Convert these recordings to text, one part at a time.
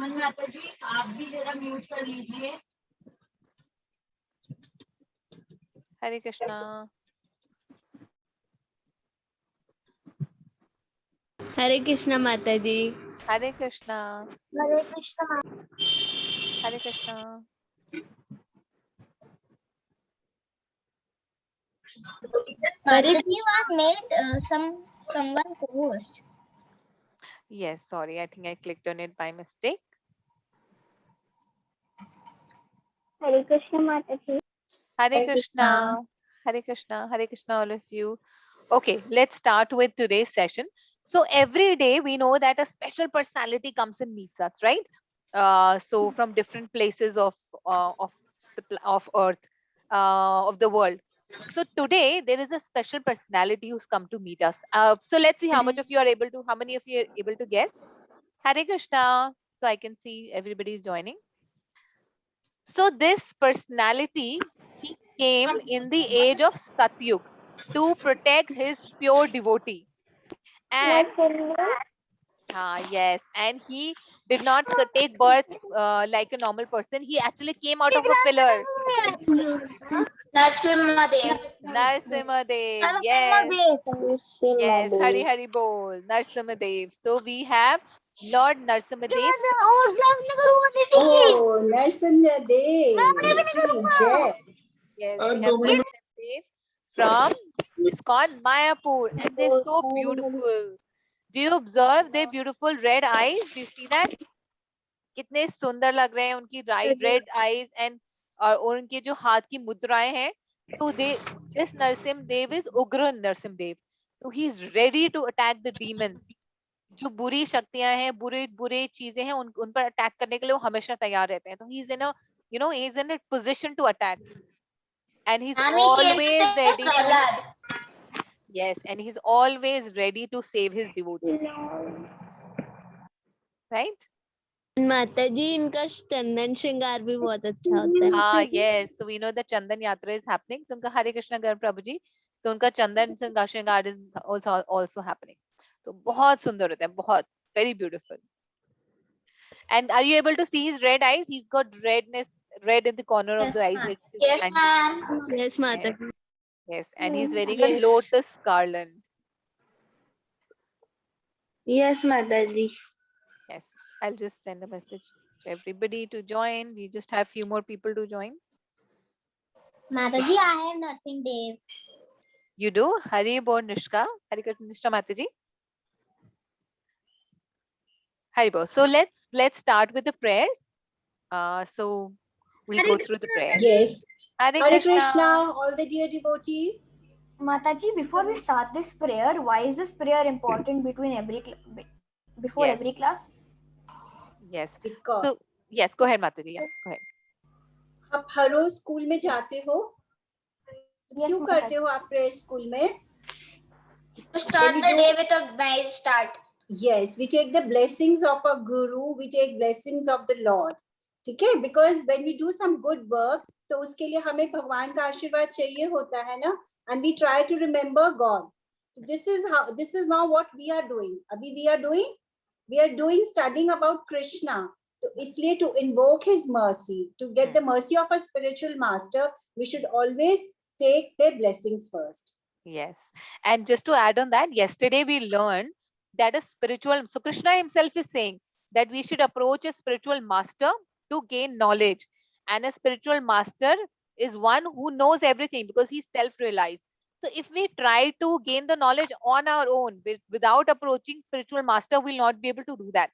सुमन माता जी आप भी जरा म्यूट कर लीजिए। हरे कृष्णा। हरे कृष्णा माता जी। हरे कृष्णा। हरे कृष्णा। हरे Krishna. Mataji was made someone co-host. Yes, sorry, I think I clicked on it by mistake. Hare Krishna Mataji. Hare Krishna. Hare Krishna. Hare Krishna, all of you. Okay, let's start with today's session. So every day we know that a special personality comes and meets us, right? So from different places of Earth, of the world. So today there is a special personality who's come to meet us. So let's see how many of you are able to guess. Hare Krishna. So I can see everybody is joining. So this personality, he came in the age of Satyug to protect his pure devotee. And yes, and he did not take birth like a normal person. He actually came out of a pillar. Narsimha Dev. Narsimha Dev. Narsimha Yes, Dev. Narsimha yes. Hari Dev. Hari Bol. Narsimha Dev. So we have Lord Narsimha Dev. Oh, Narsimha Dev. Jai. Yes, we have Narsimha Dev from ISKCON Mayapur, and they're so beautiful. Do you observe their beautiful red eyes? Do you see that? कितने सुंदर लग रहे हैं उनकी red eyes and और उनके जो हाथ की मुद्राएं हैं. So this Narsim Dev is Ugra Narsim Dev. So he is ready to attack the demons. जो बुरी शक्तियां हैं, बुरे बुरे चीजें हैं, उन पर अटैक करने के लिए वो हमेशा तैयार रहते हैं. तो he is in a he is in a position to attack, and he's always ready to. Yes, and he's always ready to save his devotees. Right? माता जी इनका चंदन श्रृंगार भी बहुत अच्छा होता है. हाँ, yes. So we know the Chandan Yatra is happening. तो उनका हरे कृष्णा गण प्रभु जी. So उनका चंदन श्रृंगार is also happening. तो बहुत सुंदर होता है, बहुत very beautiful. And are you able to see his red eyes? He's got red in the corner of the eyes. Like Yes, ma'am. Yes माता yes, ji. yes. And he's wearing a lotus garland. Yes, Mataji. Yes, I'll just send a message to everybody to join. We just have few more people to join. Mataji, I am Nursing Dev. You do? Hari Bol Nishka. Hari Krishna Nishka Mataji. Haribo. So let's start with the prayers. So we'll go through the prayers. Yes. Hare Hare Krishna. Krishna, all the dear devotees. Mataji, before we start this prayer, why is this prayer important before Yes. every class? Yes. Because So yes, go ahead, Mataji. Yeah, go ahead. आप हर रोज school में जाते हो? Yes, क्यों करते हो आप prayer school में? To start the day with a nice start. Yes, we take the blessings of our guru, we take blessings of the Lord. ठीक है? Because when we do some good work, तो उसके लिए हमें भगवान का आशीर्वाद चाहिए होता है ना? And we try to remember God. This is now what we are doing. अभी we are doing studying about Krishna. तो इसलिए to invoke his mercy, to get the mercy of a spiritual master, we should always take their blessings first. Yes. And just to add on that, yesterday we learned that so Krishna himself is saying that we should approach a spiritual master to gain knowledge. And a spiritual master is one who knows everything because he's self-realized. So if we try to gain the knowledge on our own without approaching spiritual master, we'll not be able to do that.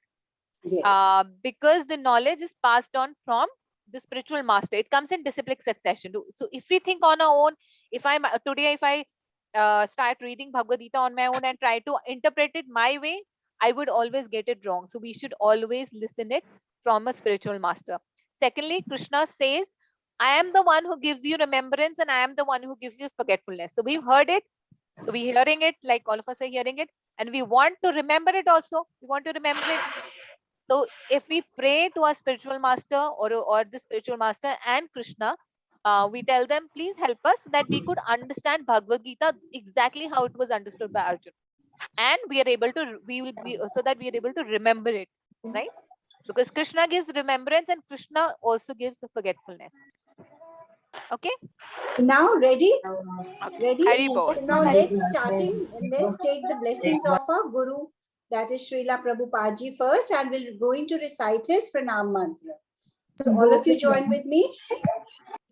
Yes. Because the knowledge is passed on from the spiritual master. It comes in disciplic succession. So if we think on our own, if I start reading Bhagavad Gita on my own and try to interpret it my way, I would always get it wrong. So we should always listen it from a spiritual master. Secondly, Krishna says, I am the one who gives you remembrance and I am the one who gives you forgetfulness. So we've heard it. So we're hearing it, like all of us are hearing it, and we want to remember it also. We want to remember it. So if we pray to our spiritual master or the spiritual master and Krishna, we tell them, please help us so that we could understand Bhagavad Gita exactly how it was understood by Arjuna. And we will be so that we are able to remember it, right? Because Krishna gives remembrance and Krishna also gives the forgetfulness. Okay? Now ready? Okay. Ready? Hari Bol. Yes, Now Mataji. let's take the blessings of our Guru, that is Srila Prabhupada ji first, and we're going to recite his pranam mantra. So all of you join with me.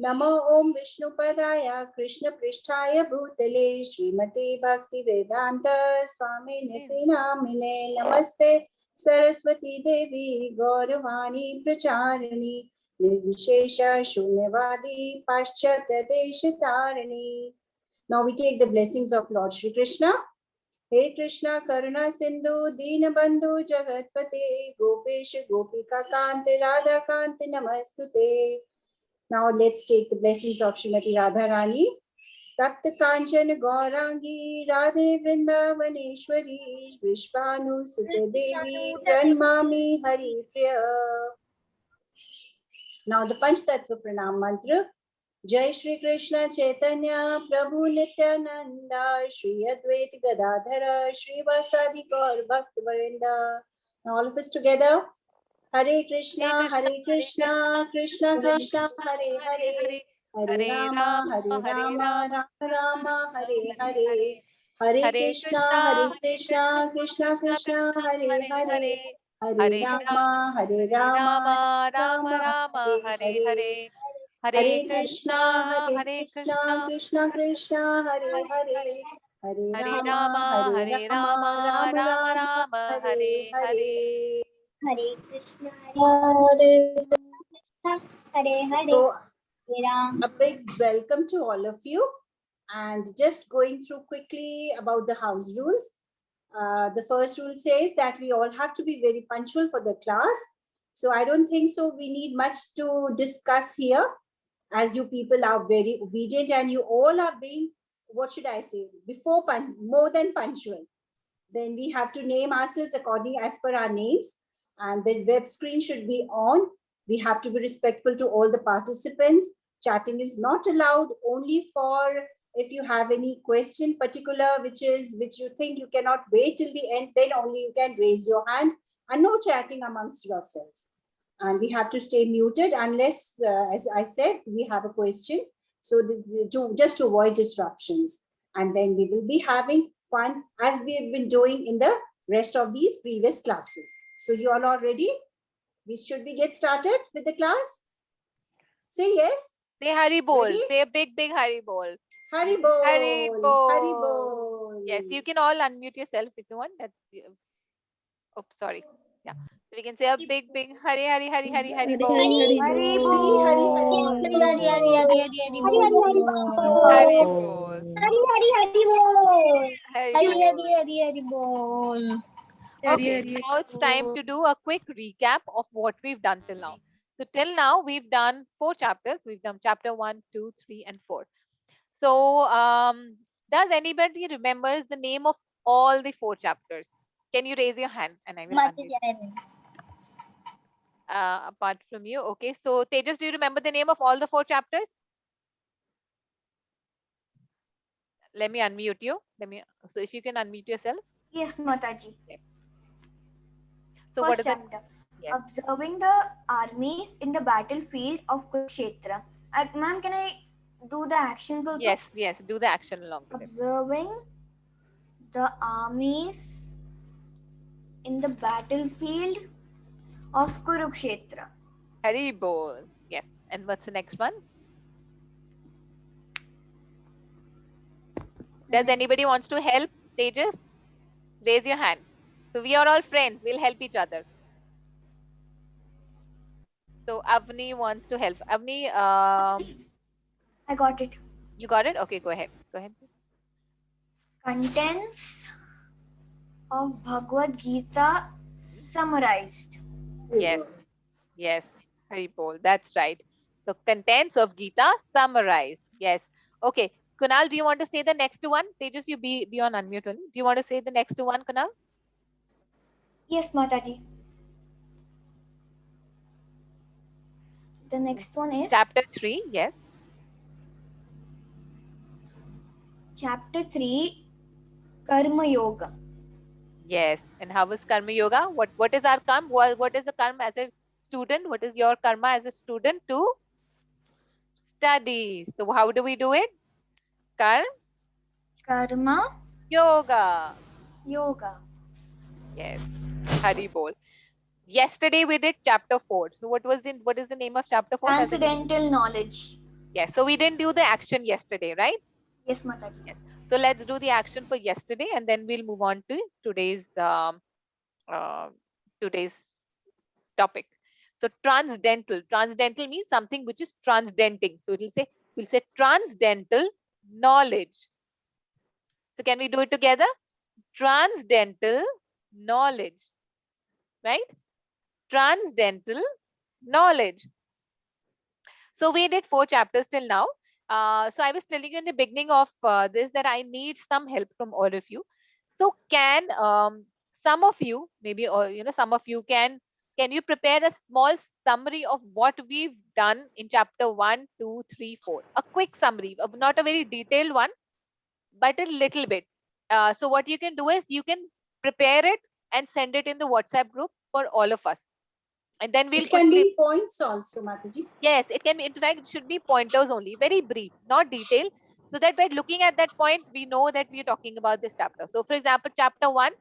Namo Om Vishnu Padaya Krishna Pristhaya Bhutale Srimate Bhakti Vedanta Swami Niti Namine Namaste Saraswati Devi Gauravani Pracharini Nirvishesha Shunyavadi Paschatya Deshatarani. Now we take the blessings of Lord Shri Krishna. Hey Krishna Karuna Sindhu Deenabandhu Jagatpate Gopesh Gopika Kante Radha Kante Namastute. Now let's take the blessings of Srimati Radharani. Takta Kanchan Gaurangi Radhe Vrindavaneshwari Vishvanu Sute Devi Pranmami Hari Priya. Now the Panchtattva Pranam Mantra. Jai Shri Krishna Chaitanya Prabhu Nityananda Shri Advaita Gadadhara Shri Vasadi Gaur Bhakta Varinda. Now all of us together. Hare Krishna, Krishna Krishna, Hare Hare, Hare Rama, Rama Rama, Hare Hare. Hare Krishna, Krishna Krishna, Hare Hare, Hare Rama, Rama Rama, Hare Hare Hare. Hare. Hare Krishna, Krishna Krishna, Hare Hare, Hare Hare Rama, Rama, Hare Rama, Rama Rama Rama, Rama, Hare Hare Hare. Hare. Hare Krishna, Hare Krishna, Hare Hare, So Hare Ram. a big welcome to all of you, and just going through quickly about the house rules. The first rule says that we all have to be very punctual for the class. So I don't think so we need much to discuss here, as you people are very obedient and you all are being, what should I say, more than punctual. Then we have to name ourselves according as per our names, and the web screen should be on. We have to be respectful to all the participants. Chatting is not allowed, only for if you have any question particular which you think you cannot wait till the end, then only you can raise your hand, and no chatting amongst yourselves. And we have to stay muted unless, as I said, we have a question. So just to avoid disruptions. And then we will be having fun as we have been doing in the rest of these previous classes. So you all are ready? Should we get started with the class? Say yes. Say Hari Bol. Ready? Say a big Hari Bol. Hari Bol. Hari Bol. Hari Bol. Yes, you can all unmute yourself if you want. Oh, sorry. Yeah. So we can say a big Hari Hari Hari Hari Hari Bol. Hari Hari Bol. Hari Hari Bol. Hari Bol. Okay, now it's time to do a quick recap of what we've done till now. So till now, we've done 4 chapters. We've done chapter 1, 2, 3, and 4. So does anybody remembers the name of all the 4 chapters? Can you raise your hand and I will unmute. Apart from you, okay. So Tejas, do you remember the name of all the 4 chapters? Let me unmute you. So if you can unmute yourself. Yes, Mataji. So what First is it? chapter. Yes. Observing the armies in the battlefield of Kurukshetra. Ma'am, can I do the actions also? Yes, do the action along with it. Observing the armies in the battlefield of Kurukshetra. Hari Bol. Yes. And what's the next one? Does anybody wants to help Tejas? Raise your hand. So we are all friends. We'll help each other. So Avni wants to help. Avni, I got it. you got it? Okay, go ahead. Contents of Bhagavad Gita summarized. Yes. Hari Bol. That's right. So contents of Gita summarized. Yes. Okay. Kunal, do you want to say the next one? Tejas, you be on unmute only. Do you want to say the next one, Kunal? Yes, Mataji. The next one is Chapter 3. Yes. Chapter 3, Karma Yoga. Yes. And how is karma yoga? What is our karma? What is the karma as a student? What is your karma as a student to study? So how do we do it? Karma Karma yoga. yoga. Yes. Hari bol. Yesterday we did chapter 4. So what is the name of chapter 4? Transcendental knowledge. Yes. So we didn't do the action yesterday, right? Yes, Mataji. Yes. So let's do the action for yesterday, and then we'll move on to uh, today's topic. So transcendental. Transcendental means something which is transcendenting. So we'll say transcendental knowledge. So can we do it together? Transcendental knowledge, right? Transcendental knowledge. So we did 4 chapters till now. So I was telling you in the beginning of this that I need some help from all of you. So can some of you, maybe, or some of you can you prepare a small summary of what we've done in chapter 1, 2, 3, 4? A quick summary, not a very detailed one, but a little bit. So what you can do is you can prepare it and send it in the WhatsApp group for all of us. And then we'll It can quickly. be points also, Mataji. Yes, it can be. In fact, it should be pointers only, very brief, not detailed, so that by looking at that point, we know that we are talking about this chapter. So, for example, chapter 1,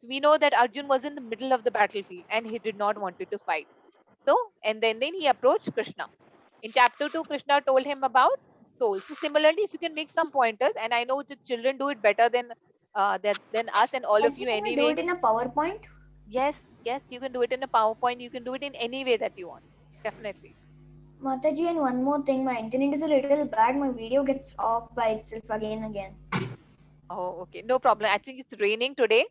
we know that Arjun was in the middle of the battlefield and he did not wanted to fight. So, and then he approached Krishna. In chapter 2, Krishna told him about soul. So, similarly, if you can make some pointers, and I know the children do it better than us and all of Actually, you can we do anyway. it in a PowerPoint? Yes, yes, you can do it in a PowerPoint. You can do it in any way that you want. Definitely. Mataji, and one more thing, my internet is a little bad. My video gets off by itself again and again. Oh, okay. No problem. I think it's raining today.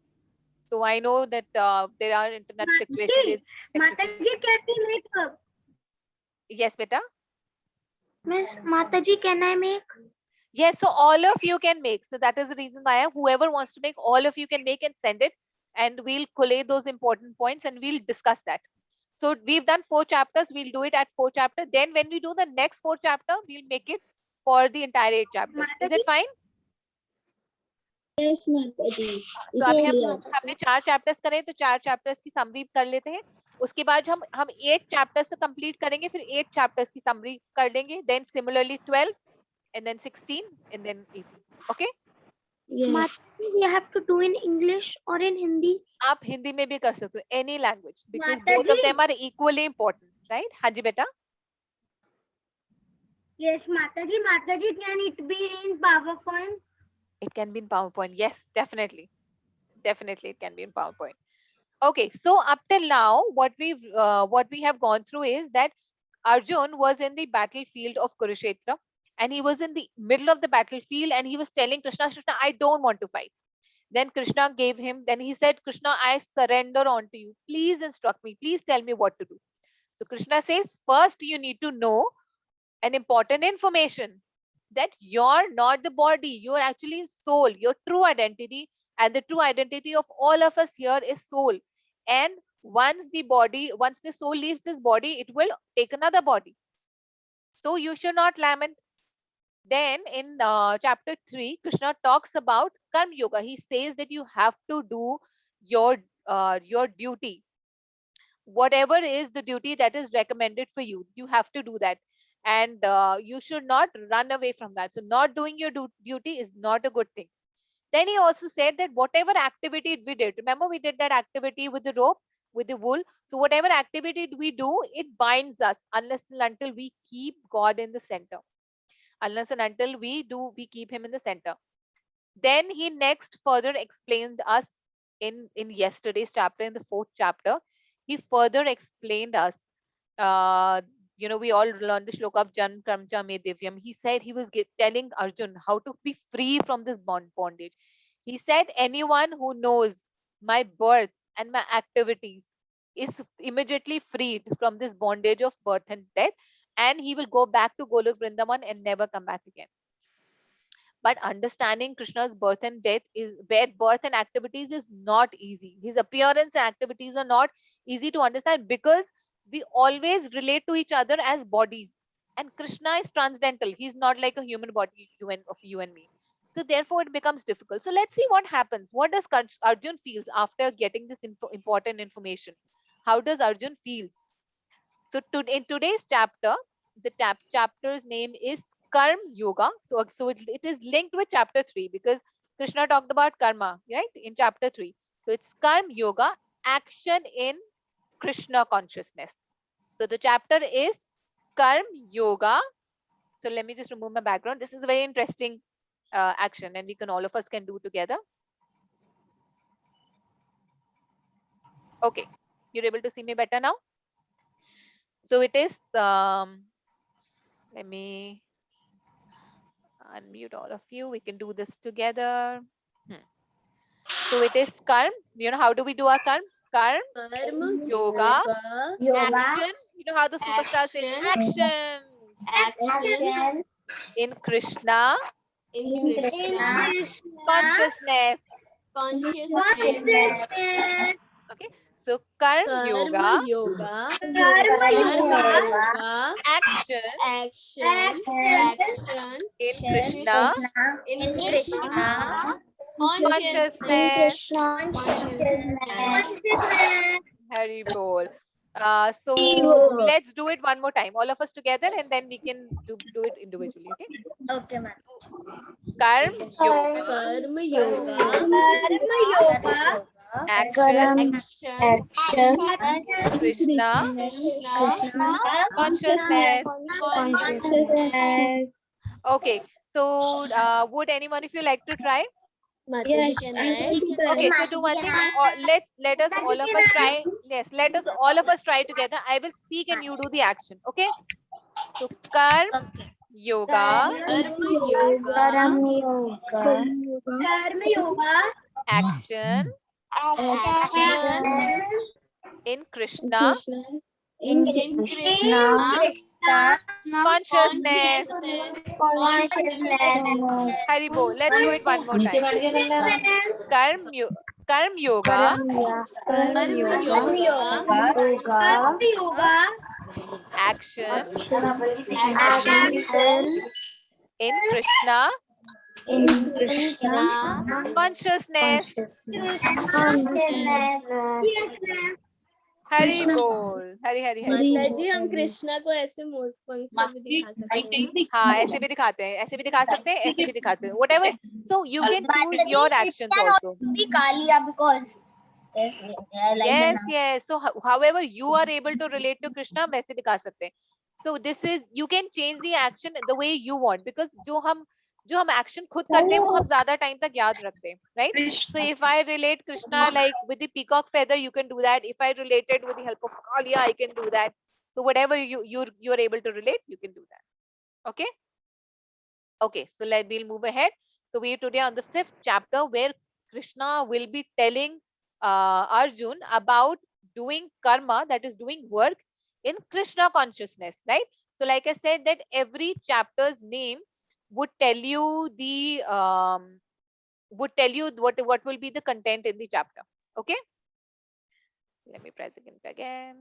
So I know that there are internet situation is. Mataji, can we make Yes, beta. Miss Mataji, can I make? Yes, so all of you can make. So that is the reason why whoever wants to make, all of you can make and send it. And we'll collate those important points and we'll discuss that. So we've done 4 chapters. We'll do it at 4 chapters. Then when we do the next 4 chapter, we'll make it for the entire 8 chapters. Is it fine? Yes, Mataji. तो अभी हमने 4 chapters करे तो 4 chapters की summary कर लेते हैं. उसके बाद हम 8 चैप्टर्स कंप्लीट करेंगे, फिर 8 चैप्टर्स की समरी कर लेंगे, then similarly 12 and then 16 and then 18. Okay? Yes. Mataji, we have to do in English or in Hindi? आप हिंदी में भी कर सकते हो, any language, because माता both of ji. them are equally important, right? हाँ जी बेटा. Yes, Mataji. Mataji, can it be in PowerPoint? It can be in PowerPoint. Yes, definitely. Definitely it can be in PowerPoint. Okay, so up till now, what we have gone through is that Arjun was in the battlefield of Kurukshetra, and he was in the middle of the battlefield, and he was telling Krishna, Krishna, I don't want to fight. Then Krishna gave him, then he said, Krishna, I surrender onto you. Please instruct me. Please tell me what to do. So Krishna says, first you need to know an important information, that you're not the body, you're actually soul, your true identity, and the true identity of all of us here is soul. And once the soul leaves this body, it will take another body. So you should not lament. Then in chapter 3, Krishna talks about karma yoga. He says that you have to do your duty. Whatever is the duty that is recommended for you, you have to do that. And you should not run away from that. So not doing your duty is not a good thing. Then he also said that whatever activity we did, remember we did that activity with the rope, with the wool. So whatever activity we do, it binds us unless and until we keep God in the center. Unless and until we keep him in the center. Then he next further explained us in yesterday's chapter, in the 4th chapter, he further explained us, we all learned the shloka of Jan Kramcha Me Divyam. He said he was telling Arjun how to be free from this bondage. He said, anyone who knows my birth and my activities is immediately freed from this bondage of birth and death, and he will go back to Golok Vrindavan and never come back again. But understanding Krishna's birth and activities is not easy. His appearance and activities are not easy to understand, because we always relate to each other as bodies. And Krishna is transcendental. He's not like a human body of you and me. So therefore it becomes difficult. So let's see what happens. What does Arjun feels after getting this important information? How does Arjun feels? So in today's chapter, the chapter's name is Karma Yoga. So it is linked with chapter 3 because Krishna talked about karma, right? In chapter 3. So it's Karma Yoga, action in Krishna consciousness. So the chapter is Karma Yoga. So let me just remove my background. This is a very interesting action, and we can all of us can do together. Okay, you're able to see me better now. So it is, let me unmute all of you. We can do this together. So it is karm. You know how do we do our karm? Karm, yoga, action. You know how the superstar says action. Action In Krishna in Krishna consciousness. consciousness. Okay. So karma yoga, Karma yoga. action Action in Krishna in Krishna consciousness. Consciousness. Hari bol. So let's do it one more time, all of us together, and then we can do it individually. Okay. Okay, ma'am. Karma yoga, Karma yoga. action Action Krishna consciousness. Okay. So would anyone of you like to try? Mataji, can I? Okay, so do one thing. Let us all of us try. Yes, let us all of us try together. I will speak and you do the action. Okay. So karma yoga, action in Krishna consciousness. Haribo, let's do it one more time. Karma yoga, action in Krishna consciousness. Hari bol. Hari Hari Hari. माताजी हम कृष्णा को ऐसे मोर पंख से भी दिखा सकते हैं. हाँ ऐसे भी दिखाते हैं, ऐसे भी दिखा सकते हैं, ऐसे भी दिखा सकते हैं. Whatever. So you can choose your actions also. Because Yes. So however you are able to relate to Krishna, वैसे दिखा सकते हैं. So this is, you can change the action the way you want, because जो हम action खुद करते हैं वो हम ज्यादा time तक याद रखते हैं, right? So if I relate Krishna like with the peacock feather, you can do that. If I relate it with the help of Kalia, I can do that. So whatever you're able to relate, you can do that. Okay. Okay. So we'll move ahead. So we are today on the 5th chapter where Krishna will be telling Arjun about doing karma, that is doing work in Krishna consciousness, right? So like I said, that every chapter's name would tell you the what will be the content in the chapter. Okay. Let me press it again.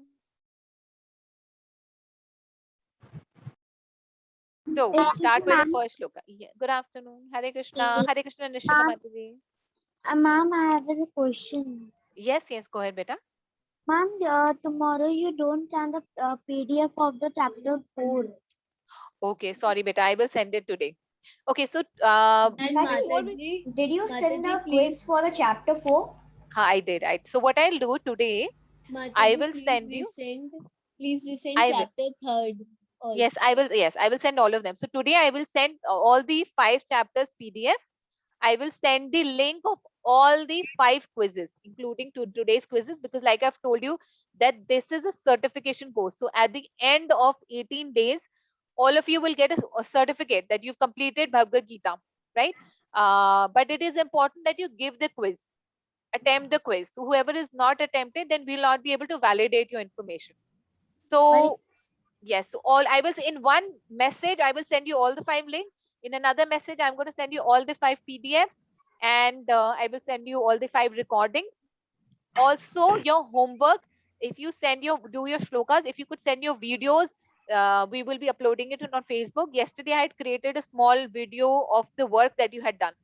So we'll start with the first shloka. Yeah. Good afternoon. Hare Krishna. Hare Krishna Nishita Mataji. Ma'am, I have a question. Yes, go ahead, beta. Ma'am, tomorrow you don't send the PDF of the chapter 4. Okay, sorry, beta. I will send it today. Okay, so And Mataji, did you send the Mataji, quiz for the chapter 4? I did. So what I'll do today, I will send you. Please resend I will. chapter 3rd. Also. Yes, I will. Yes, I will send all of them. So today I will send all the 5 chapters PDF. I will send the link of all the 5 quizzes, including today's quizzes, because like I've told you that this is a certification course. So at the end of 18 days, all of you will get a certificate that you've completed Bhagavad Gita, right? But it is important that you give the quiz, attempt the quiz. So whoever is not attempted, then we'll not be able to validate your information. So yes, so I will say in one message, I will send you all the 5 links. In another message, I'm going to send you all the 5 PDFs, and I will send you all the 5 recordings. Also, your homework, if you do your shlokas, if you could send your videos, we will be uploading it on Facebook. Yesterday, I had created a small video of the work that you had done.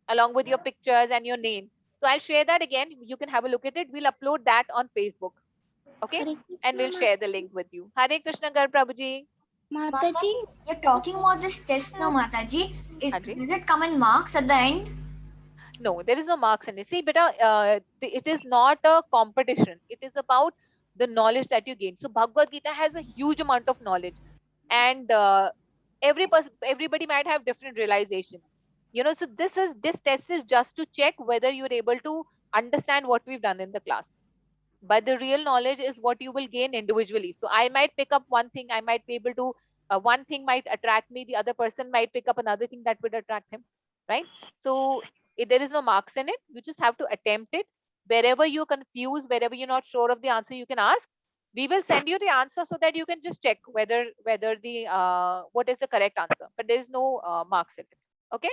along with your pictures and your name. So I'll share that again. You can have a look at it. We'll upload that on Facebook. Okay? And we'll share the link with you. Hare Krishna Gar Prabhuji. Mataji, You're talking about this test now, Mataji. Haji. Does it come in marks at the end? No, there is no marks in it. See, beta, it is not a competition. It is about the knowledge that you gain. So Bhagavad Gita has a huge amount of knowledge, and everybody might have different realization. You know, so this test is just to check whether you're able to understand what we've done in the class. But the real knowledge is what you will gain individually. So I might pick up one thing, I might be able to, one thing might attract me, the other person might pick up another thing that would attract him, right? So there is no marks in it. You just have to attempt it. Wherever you're confused, wherever you're not sure of the answer, you can ask. We will send you the answer so that you can just check whether the what is the correct answer. But there is no marks in it. Okay?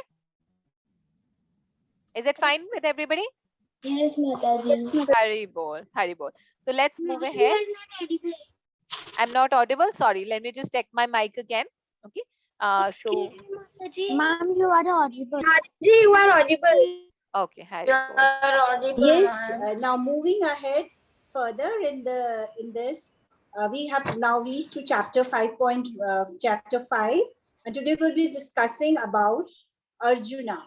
Is it fine with everybody? yes, Mataji. Hari bol, Hari bol. So let's move ahead. I'm not audible. Sorry. Let me just check my mic again. Okay. So Ma'am, you are audible. Ji, you are audible. okay. Hari bol. Yes. Now moving ahead further in this, we have now reached to chapter 5, and today we'll be discussing about Arjuna.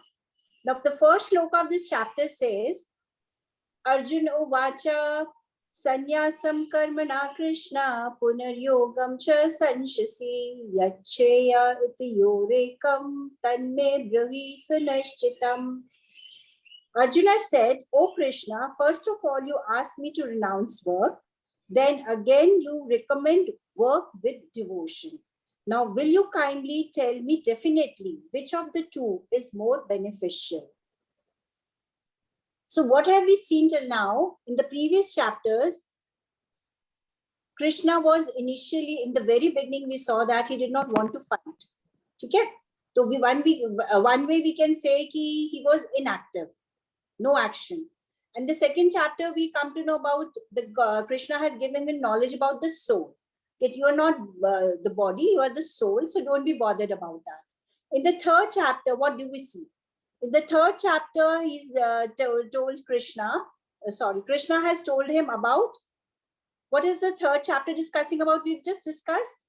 Now, the first shloka of this chapter says, Arjuna uvacha sanyasam karmana Krishna punaryogam cha sanshasi yachaya iti yorekam tanme bravi sunashchitam. Arjuna said, O Krishna, first of all, you asked me to renounce work. Then again, you recommend work with devotion. Now, will you kindly tell me definitely which of the two is more beneficial? So what have we seen till now? In the previous chapters, Krishna was initially, in the very beginning, we saw that he did not want to fight. Okay? So one way we can say he was inactive, no action. And the second chapter, we come to know about Krishna has given him knowledge about the soul. That you are not the body, you are the soul, so don't be bothered about that. In the third chapter, what do we see? In the third chapter, he's told Krishna, Krishna has told him about, what is the third chapter discussing about? We've just discussed.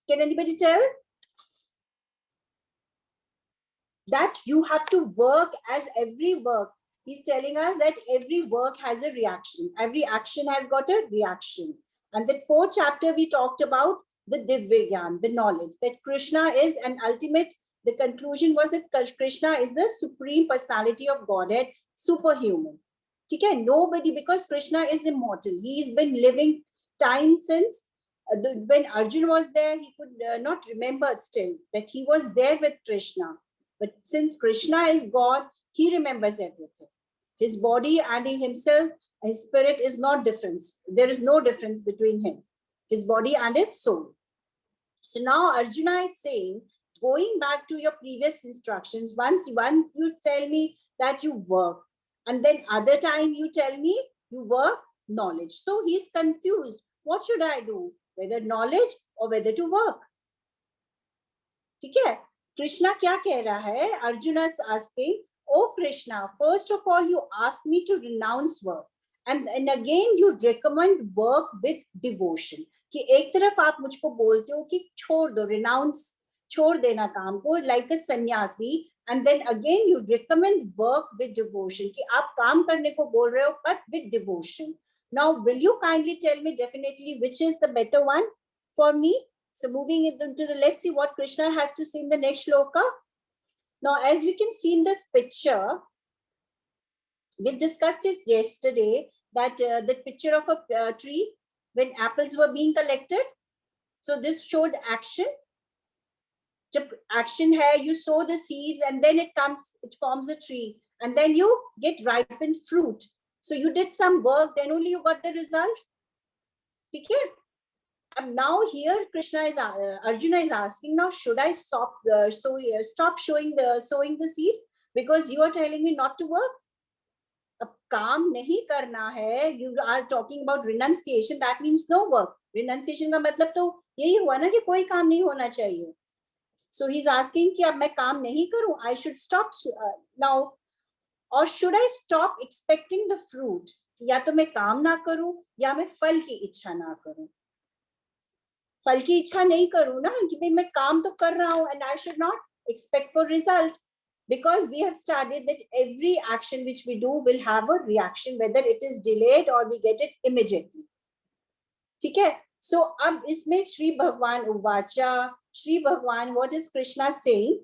Can anybody tell? That you have to work as every work. He's telling us that every work has a reaction. Every action has got a reaction. And that fourth chapter, we talked about the Divya Gyan, the knowledge, that Krishna is an ultimate, the conclusion was that Krishna is the supreme personality of Godhead, superhuman. Okay? Nobody, because Krishna is immortal. He's been living time since when Arjuna was there, he could not remember still that he was there with Krishna. But since Krishna is God, he remembers everything. His body and himself, his spirit is not different. There is no difference between him, his body and his soul. So now Arjuna is saying, going back to your previous instructions, once you tell me that you work, and then other time you tell me you work knowledge. So he's confused. What should I do? Whether knowledge or whether to work? Okay? Krishna kya keh raha hai? Arjuna is asking, oh Krishna, first of all, you asked me to renounce work. And again, you recommend work with devotion. कि एक तरफ आप मुझको बोलते हो कि छोड़ दो, renounce, छोड़ देना काम को, like a sannyasi. And then again, you recommend work with devotion. कि आप काम करने को बोल रहे हो, but with devotion. Now, will you kindly tell me definitely which is the better one for me? So moving into let's see what Krishna has to say in the next shloka. Now, as we can see in this picture, we discussed this yesterday, that the picture of a tree when apples were being collected. So this showed action. Action hai, you sow the seeds and then it forms a tree, and then you get ripened fruit. So you did some work, then only you got the result. Okay? And now here Arjuna is asking, now should I stop sowing the seed because you are telling me not to work? Ab kaam nahi karna hai. You are talking about renunciation. That means no work. Renunciation ka matlab to yahi hua na ki koi kaam nahi hona chahiye. So he's asking कि अब मैं काम नहीं करूं, I should stop now, or should I stop expecting the fruit? या तो मैं काम ना करूं या मैं फल की इच्छा ना करूं. फल की इच्छा नहीं करूं ना, कि भाई मैं काम तो कर रहा हूं, and I should not expect for result, because we have studied that every action which we do will have a reaction, whether it is delayed or we get it immediately. ठीक है. So अब इसमें श्री भगवान उवाचा, श्री भगवान, what is Krishna saying?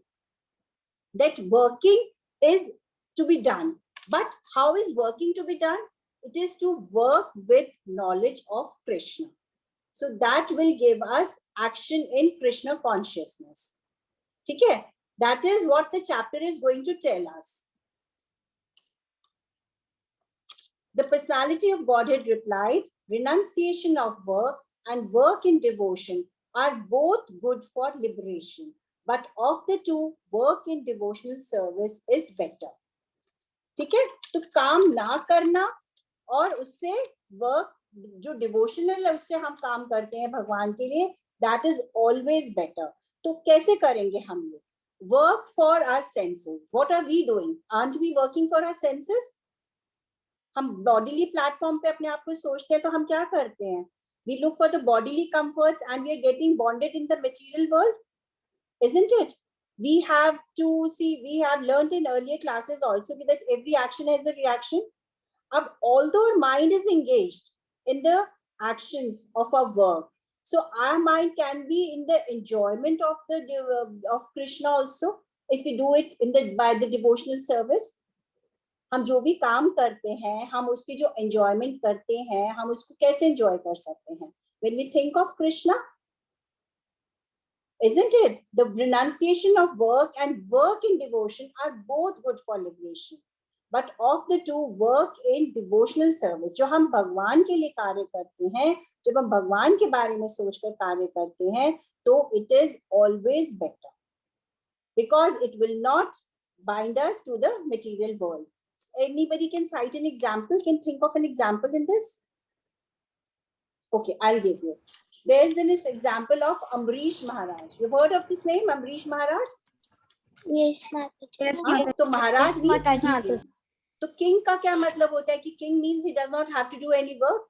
That working is to be done, but how is working to be done? It is to work with knowledge of Krishna. So that will give us action in Krishna consciousness. ठीक है. That is what the chapter is going to tell us. The personality of Godhead replied, renunciation of work and work in devotion are both good for liberation, but of the two, work in devotional service is better. ठीक है. तो काम ना करना और उससे work जो devotional है उससे हम काम करते हैं भगवान के लिए, that is always better. तो कैसे करेंगे हम लोग? Work for our senses. What are we doing? Aren't we working for our senses? हम bodily platform पे अपने आप को सोचते हैं तो हम क्या करते हैं? We look for the bodily comforts and we are getting bonded in the material world, isn't it? We have to see, we have learned in earlier classes also that every action has a reaction. Although our mind is engaged in the actions of our work, so our mind can be in the enjoyment of the of Krishna also, if we do it in the by the devotional service. हम जो भी काम करते हैं, हम उसकी जो enjoyment करते हैं, हम उसको कैसे enjoy कर सकते हैं? When we think of Krishna, isn't it? The renunciation of work and work in devotion are both good for liberation. But of the two, work in devotional service, जो हम भगवान के लिए कार्य करते हैं, जब हम भगवान के बारे में सोचकर कार्य करते हैं, तो it is always better, because it will not bind us to the material world. Anybody can cite an example, can think of an example in this? Okay, I'll give you. There's this example of Amrish Maharaj. You've heard of this name, Amrish Maharaj? Yes, Mataji. हाँ, तो महाराज Yes, means Mataji. king. तो king का क्या मतलब होता है कि king means he does not have to do any work.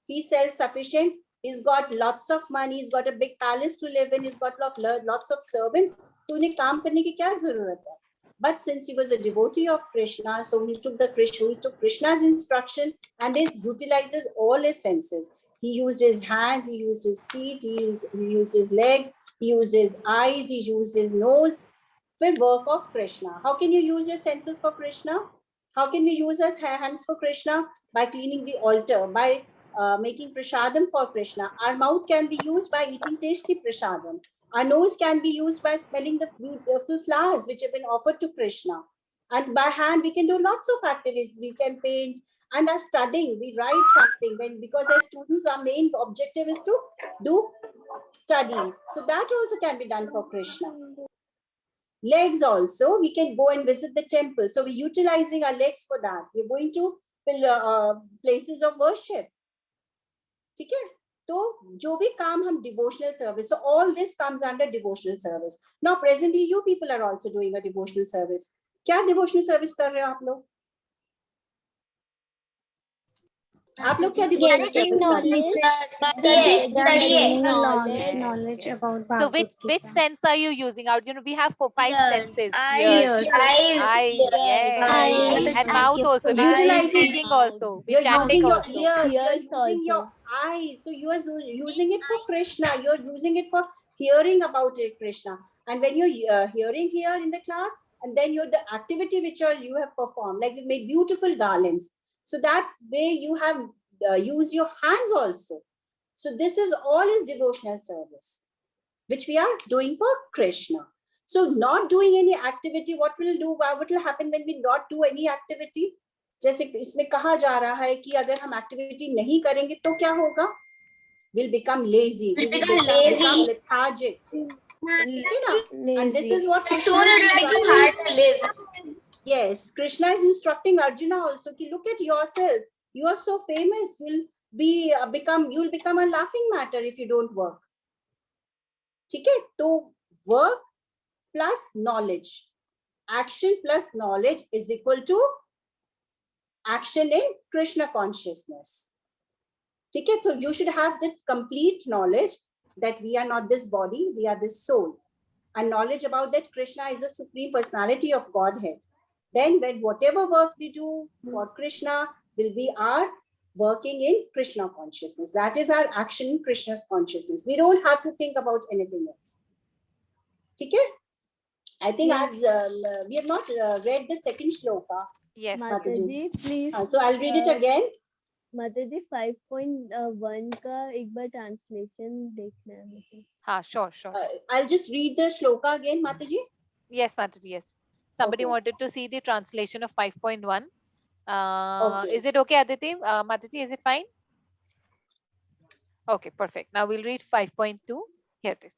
He's self-sufficient. He's got lots of money. He's got a big palace to live in. He's got lots of servants. तो उन्हें काम करने की क्या जरूरत है? But since he was a devotee of Krishna, so he took Krishna's instruction and he utilizes all his senses. He used his hands, he used his feet, he used his legs, he used his eyes, he used his nose for work of Krishna. How can you use your senses for Krishna? How can we use our hands for Krishna? By cleaning the altar, by making prasadam for Krishna. Our mouth can be used by eating tasty prasadam. Our nose can be used by smelling the beautiful flowers which have been offered to Krishna. And by hand, we can do lots of activities. We can paint, and as studying, we write something. Because as students, our main objective is to do studies. So that also can be done for Krishna. Legs also, we can go and visit the temple. So we're utilizing our legs for that. We're going to places of worship. ठीक है? तो जो भी काम हम devotional service, so all this comes under devotional service. Now presently you people are also doing a devotional service. क्या devotional service कर रहे हो आप लोग? आप लोग क्या devotional service कर रहे हो? Knowledge about So which sense are you using out? You know, we have 5 senses. Ears, Eyes. eyes, yes. Eyes. And mouth also. We're Utilizing- speaking also. You're We're chanting using your also. ears, you're Ears using your eyes. So you are using it for Krishna. You're using it for hearing about it, Krishna. And when you're hearing here in the class, and then the activity which you have performed, like you made beautiful garlands. So that way you have used your hands also. So this is all is devotional service, which we are doing for Krishna. So not doing any activity, what will happen when we not do any activity? जैसे इसमें कहा जा रहा है कि अगर हम activity नहीं करेंगे तो क्या होगा? We'll become lazy. We will become lethargic. ठीक है ना? And this is what Krishna is Yes, Krishna is instructing Arjuna also कि look at yourself. You are so famous. You'll become a laughing matter if you don't work. ठीक है? तो work plus knowledge. Action plus knowledge is equal to action in Krishna consciousness. Okay, so you should have the complete knowledge that we are not this body, we are this soul. And knowledge about that Krishna is the supreme personality of Godhead. Then when whatever work we do for Krishna will be our working in Krishna consciousness. That is our action in Krishna's consciousness. We don't have to think about anything else. Okay? I think we have not read the second shloka. Yes. Mataji, please. So I'll read it again. Mataji 5.1 का एक बार translation देखना है मुझे. हाँ, sure. I'll just read the shloka again, Mataji. Yes, Mataji, yes. Somebody Okay. wanted to see the translation of 5.1. Okay. Is it okay, Aditi? Mataji, is it fine? Okay, perfect. Now we'll read 5.2. Here it is.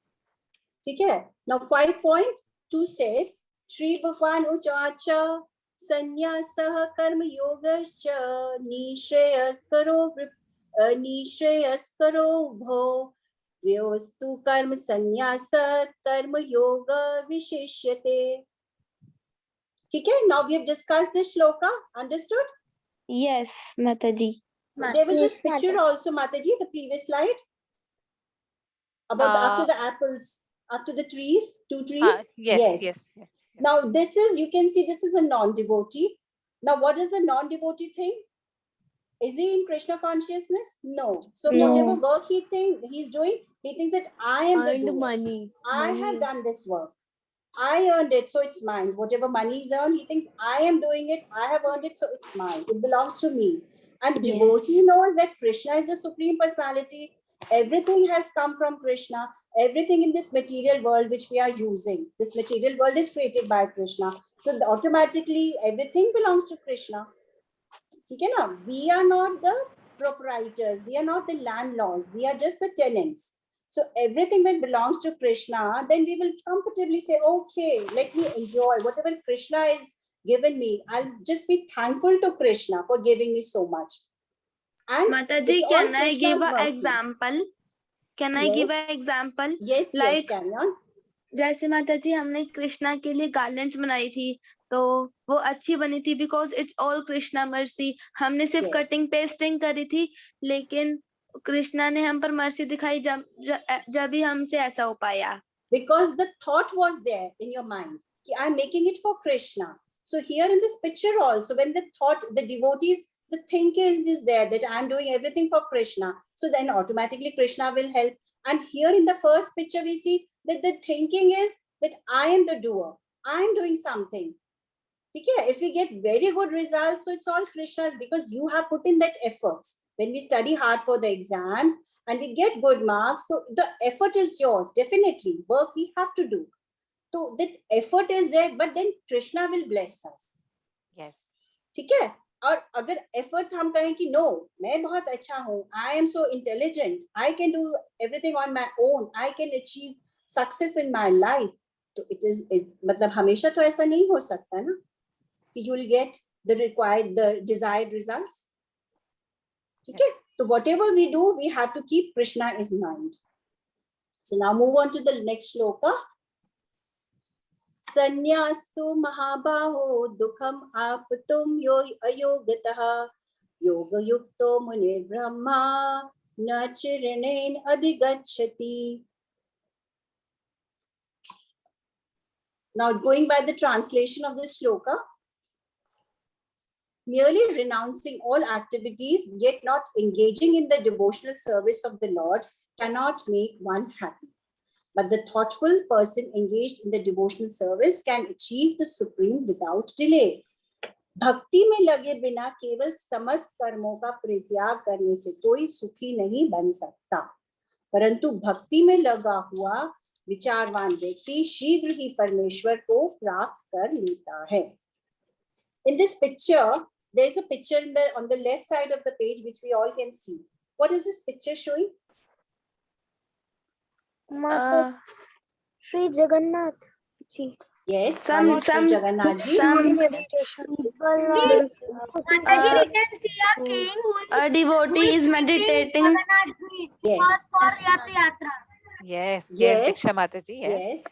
Okay. Now 5.2 says, Shri Bhagwan Uchacha Sanyasah Karma Yogascha Nishreyas Karo Bho Vyostu Karma Sanyasa Karma Yoga Vishishyate. Okay, now we have discussed this shloka. Understood? Yes, Mataji. There was this picture also, Mataji, the previous slide. About after the apples, after the trees, 2 trees. Yes. Now this is, you can see this is a non-devotee. Now what is the non-devotee thing? Is he in Krishna consciousness? No. So No. whatever work he's doing, he thinks that I am the Earned doer. money. I have done this work. I earned it, so it's mine. Whatever money is earned, he thinks I am doing it. I have earned it, so it's mine. It belongs to me. And Yes. devotee knows that Krishna is the supreme personality. Everything has come from Krishna. Everything in this material world which we are using, this material world is created by Krishna. So automatically everything belongs to Krishna. Okay, now we are not the proprietors. We are not the landlords. We are just the tenants. So everything that belongs to Krishna, then we will comfortably say, okay, let me enjoy whatever Krishna is given me. I'll just be thankful to Krishna for giving me so much. And Mataji, it's all can I give Krishna's an mercy. example? Can I give an example? Yes, Like- carry on. जैसे माताजी हमने कृष्णा के लिए garlands बनाई थी तो वो अच्छी बनी थी because it's all Krishna mercy. हमने सिर्फ Yes. कटिंग पेस्टिंग करी थी लेकिन कृष्णा ने हम पर मर्सी दिखाई जब भी हमसे ऐसा हो पाया. Because the thought was there in your mind. I'm making it for Krishna. So here in this picture also, when the thought, the devotees, the thinking is there that I'm doing everything for Krishna. So then automatically Krishna will help. And here in the first picture, we see that the thinking is that I am the doer. I'm doing something. Okay? If we get very good results, so it's all Krishna's because you have put in that efforts. When we study hard for the exams and we get good marks, so the effort is yours, definitely. Work we have to do. So that effort is there, but then Krishna will bless us. Yes. ठीक है? और अगर efforts हम कहें कि no, मैं बहुत अच्छा हूँ, I am so intelligent, I can do everything on my own, I can achieve success in my life. तो मतलब हमेशा तो ऐसा नहीं हो सकता ना कि you will get the desired results. ठीक है? So whatever we do, we have to keep Krishna in mind. So now move on to the next shloka. Sanyastu mahabaho dukham apatum ayogatah yoga yukto mune brahma nachiranen adhigachati. Now going by the translation of this shloka, merely renouncing all activities yet not engaging in the devotional service of the Lord cannot make one happy. But the thoughtful person engaged in the devotional service can achieve the supreme without delay. भक्ति में लगे बिना केवल समस्त कर्मों का परित्याग करने से कोई सुखी नहीं बन सकता, परंतु भक्ति में लगा हुआ विचारवान व्यक्ति शीघ्र ही परमेश्वर को प्राप्त कर लेता है. In this picture, there is a picture on the left side of the page which we all can see. What is this picture showing? Sri Jagannath ji. Yes, Some- Sri Jagannath ji. A devotee is meditating. Yes. Yes. Yes. Diksha Mataji. Yes. Yes.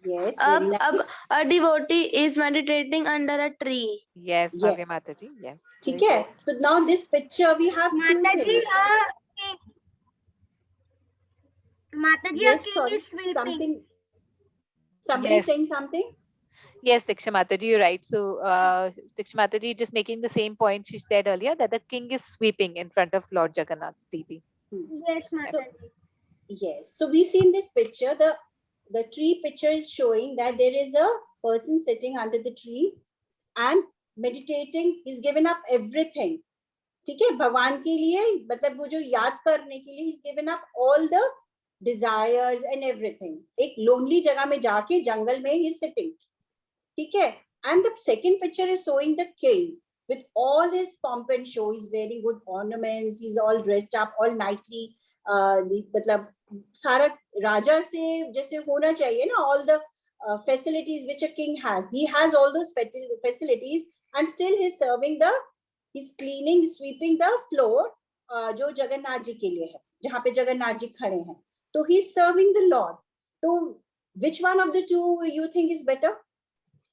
Yes, very अब nice. a devotee is meditating under a tree. Yes, Bhavya Yes. Mataji. Yes. ठीक very है. good. So now this picture we have two Mataji, things. Mataji, Yes, king sorry. is sweeping. Somebody Yes. saying something? Yes, Diksha Mataji, you're right. So, Diksha Mataji just making the same point she said earlier that the king is sweeping in front of Lord Jagannath's TV. Yes, Mataji. Yes. So we see in this picture, the tree picture is showing that there is a person sitting under the tree and meditating. He's given up everything. ठीक है, भगवान के लिए, मतलब वो जो याद करने के लिए, he's given up all the desires and everything. एक lonely जगह में जाके जंगल में he's sitting. ठीक है. And the second picture is showing the king with all his pomp and show. He's wearing good ornaments. He's all dressed up, all nicely. मतलब सारा राजा से जैसे होना चाहिए ना, all the facilities which a king has. He has all those facilities, and still he's cleaning, sweeping the floor जो जगन्नाथ जी के लिए है, जहाँ पे जगन्नाथ जी खड़े हैं. तो he's serving the Lord. तो which one of the two you think is better?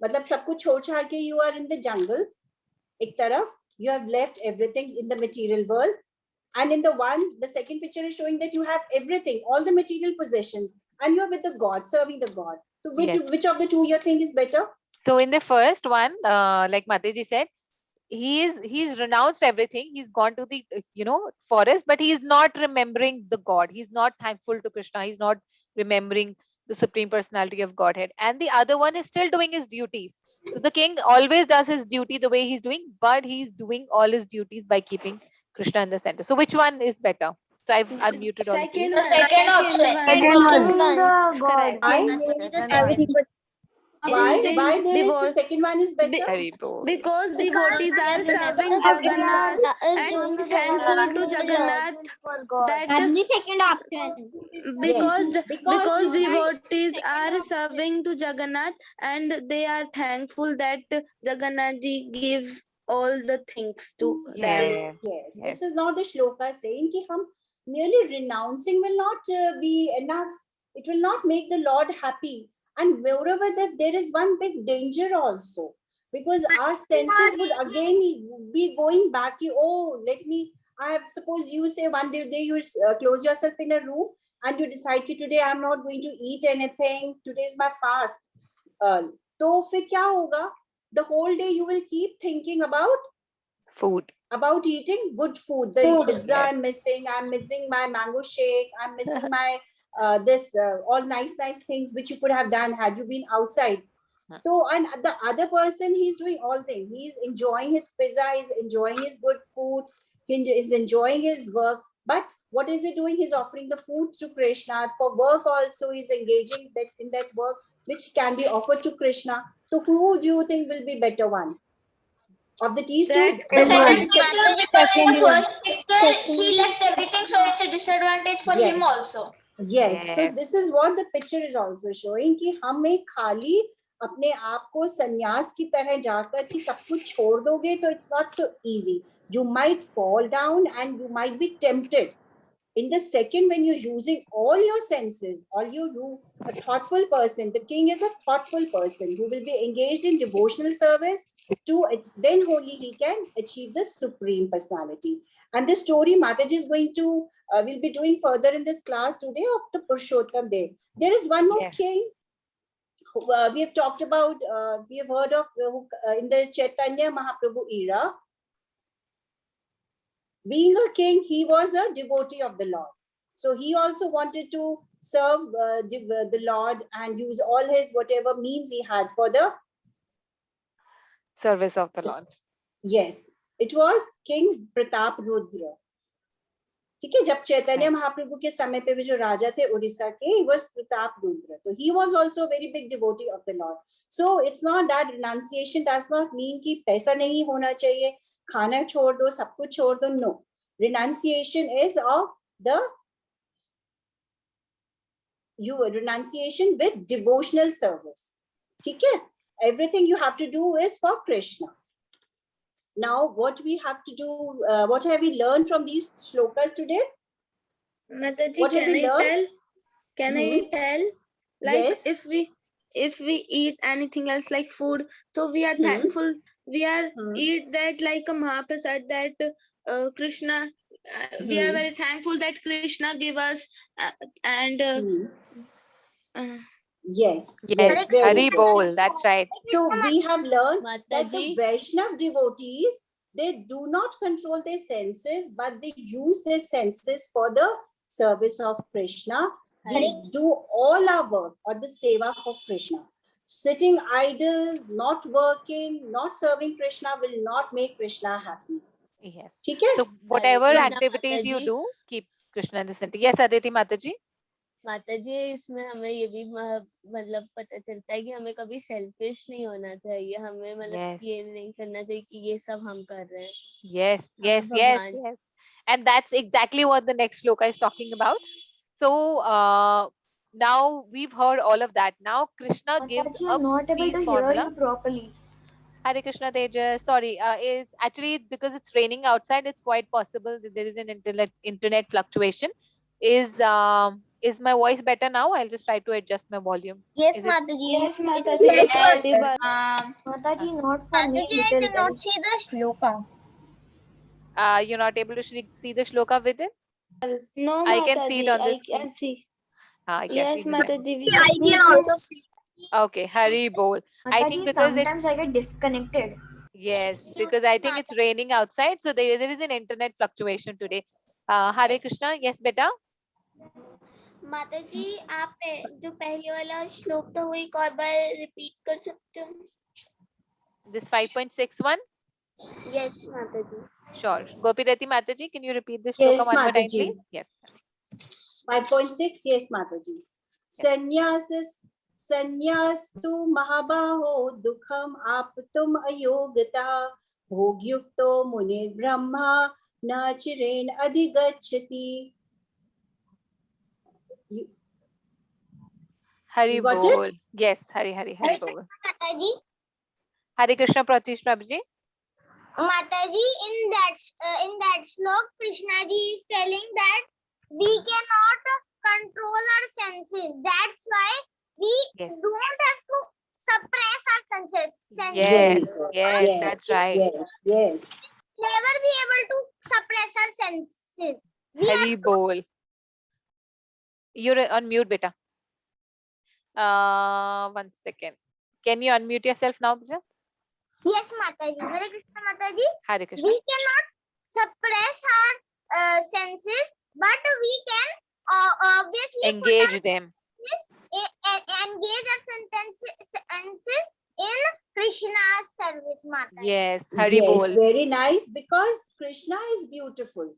मतलब सब कुछ छोड़ छाड़ के you are in the jungle, एक तरफ you have left everything in the material world, and in the second picture is showing that you have everything, all the material possessions, and you are with the God, serving the God. So which of the two you think is better? So in the first one, like Mataji said, he's renounced everything. He's gone to the forest, but he is not remembering the God. He's not thankful to Krishna. He's not remembering the Supreme Personality of Godhead. And the other one is still doing his duties. So the king always does his duty the way he's doing, but he's doing all his duties by keeping Krishna in the center. So which one is better? So I've unmuted all of you. Second option. God. Why then is the second one is better? Hari Bol. Because devotees are serving Jagannath and thankful to Jagannath. That second option. because devotees are serving to Jagannath and they are thankful that Jagannath ji gives all the things to them. Yes. Yes, this is not the shloka saying कि हम merely renouncing will not be enough. It will not make the Lord happy. And moreover, that there is one big danger also, because our senses would again be going back. Suppose you say one day you close yourself in a room and you decide कि today I'm not going to eat anything. Today is my fast. तो फिर क्या होगा? The whole day you will keep thinking about Food. about eating good food. The pizza I'm missing my mango shake, I'm missing my all nice things which you could have done had you been outside. So, and the other person, he's doing all things. He's enjoying his pizza, he's enjoying his good food, he is enjoying his work. But what is he doing? He's offering the food to Krishna. For work also, he's engaging in that work which can be offered to Krishna. So who do you think will be better one? Of the these two? The second picture, because in the first picture he left everything, so it's a disadvantage for him also. Yes. So Yes. this is what the picture is also showing कि हमें खाली अपने आप को संन्यास की तरह जाकर कि सब कुछ छोड़ दोगे तो it's not so easy. You might fall down and you might be tempted. In the second, when you're using all your senses, all you do, a thoughtful person, the king is a thoughtful person who will be engaged in devotional service to it, then only he can achieve the Supreme Personality. And this story Mataji is going to, we'll be doing further in this class today of the Purushottam Day. There is one more king. We have talked about, we have heard of in the Chaitanya Mahaprabhu era. Being a king, he was a devotee of the Lord. So he also wanted to serve the Lord and use all his whatever means he had for the Service of the Lord. Yes, it was King Pratap Rudra. ठीक है, जब चैतन्य महाप्रभु के समय पे भी जो राजा थे उड़ीसा के, he was Pratap Rudra. So he was also a very big devotee of the Lord. So it's not that renunciation does not mean कि पैसा नहीं होना चाहिए, खाना छोड़ दो, सब कुछ छोड़ दो. No, renunciation is of the renunciation with devotional service. ठीक है, everything you have to do is for Krishna. Now, what we have to do, what have we learned from these shlokas today? Mataji, What have we learned? Can I tell? Like Yes. if we if we eat anything else like food, so we are Hmm. thankful. We are Hmm. eat that like a Mahaprasad that Krishna. We are Hmm. very thankful that Krishna give us and Hmm. uh, Yes, Yes, yes, very Hari good. Bol. That's right. So we have learned that the Mataji. Vaishnav devotees, they do not control their senses, but they use their senses for the service of Krishna. We do all our work or the seva for Krishna. Sitting idle, not working, not serving Krishna will not make Krishna happy. Yes. ठीक है? So whatever Krishna activities you Mataji. do, keep Krishna in the center. Yes, Aditi Mataji. माताजी इसमें हमें ये भी मतलब पता चलता है कि हमें कभी सेल्फिश नहीं होना चाहिए, हमें मतलब Yes. ये नहीं करना चाहिए कि ये सब हम कर रहे हैं. Yes, yes, हमें yes, भगवान yes. And that's exactly what the next shloka is talking about. So now we've heard all of that. Now Krishna gives Mataji, a I'm not able peace to hear formula. you properly. Hare Krishna Tejas. Sorry, is actually because it's raining outside. It's quite possible that there is an internet fluctuation. Is my voice better now? I'll just try to adjust my volume. Yes, Is it- Mataji. yes, It's Mataji, very it's good. audible. Mataji, not for me. Mataji, I It is cannot see the shloka. You're not able to see the shloka with it? No, I can see it Mataji, on the I screen. can see. I can Yes, see the Mataji, we I can can also see. Okay, Hari Bol. I think Mataji, because it's sometimes I get disconnected. yes, because I think it's raining outside, so there is an internet fluctuation today. Hare Krishna, yes, beta. माताजी आप जो पहले वाला श्लोक था वो एक और बार रिपीट कर सकते हो? This 5.61. Yes, माताजी. Sure. Gopirati Mataji, can you repeat this Yes, shloka one more time, Mataji. please? Yes. 5.6, yes, Mataji. संन्यास्तु महाबाहो दुखम आपतुम अयोगता भोगयुक्तो मुनिर्ब्रह्मा न चिरेण अधिगच्छति. Hari You got Bol. it? Yes, Hari Bol. माताजी, Hare Krishna Pratish Prabhuji. माताजी, in that slok, Krishna ji is telling that we cannot control our senses. That's why we Yes. don't have to suppress our senses. Yes, Very good. yes, that's right. Yes, yes. Never be able to suppress our senses. We Hari Bol. You're on mute, beta. 1 second. Can you unmute yourself now, beta? Yes, Mataji. Hare Krishna, Mataji. Hare Krishna. We cannot suppress our senses, but we can obviously Engage them. engage our senses in Krishna's service, Mataji. Yes, Hari Yes, Bol. very nice, because Krishna is beautiful.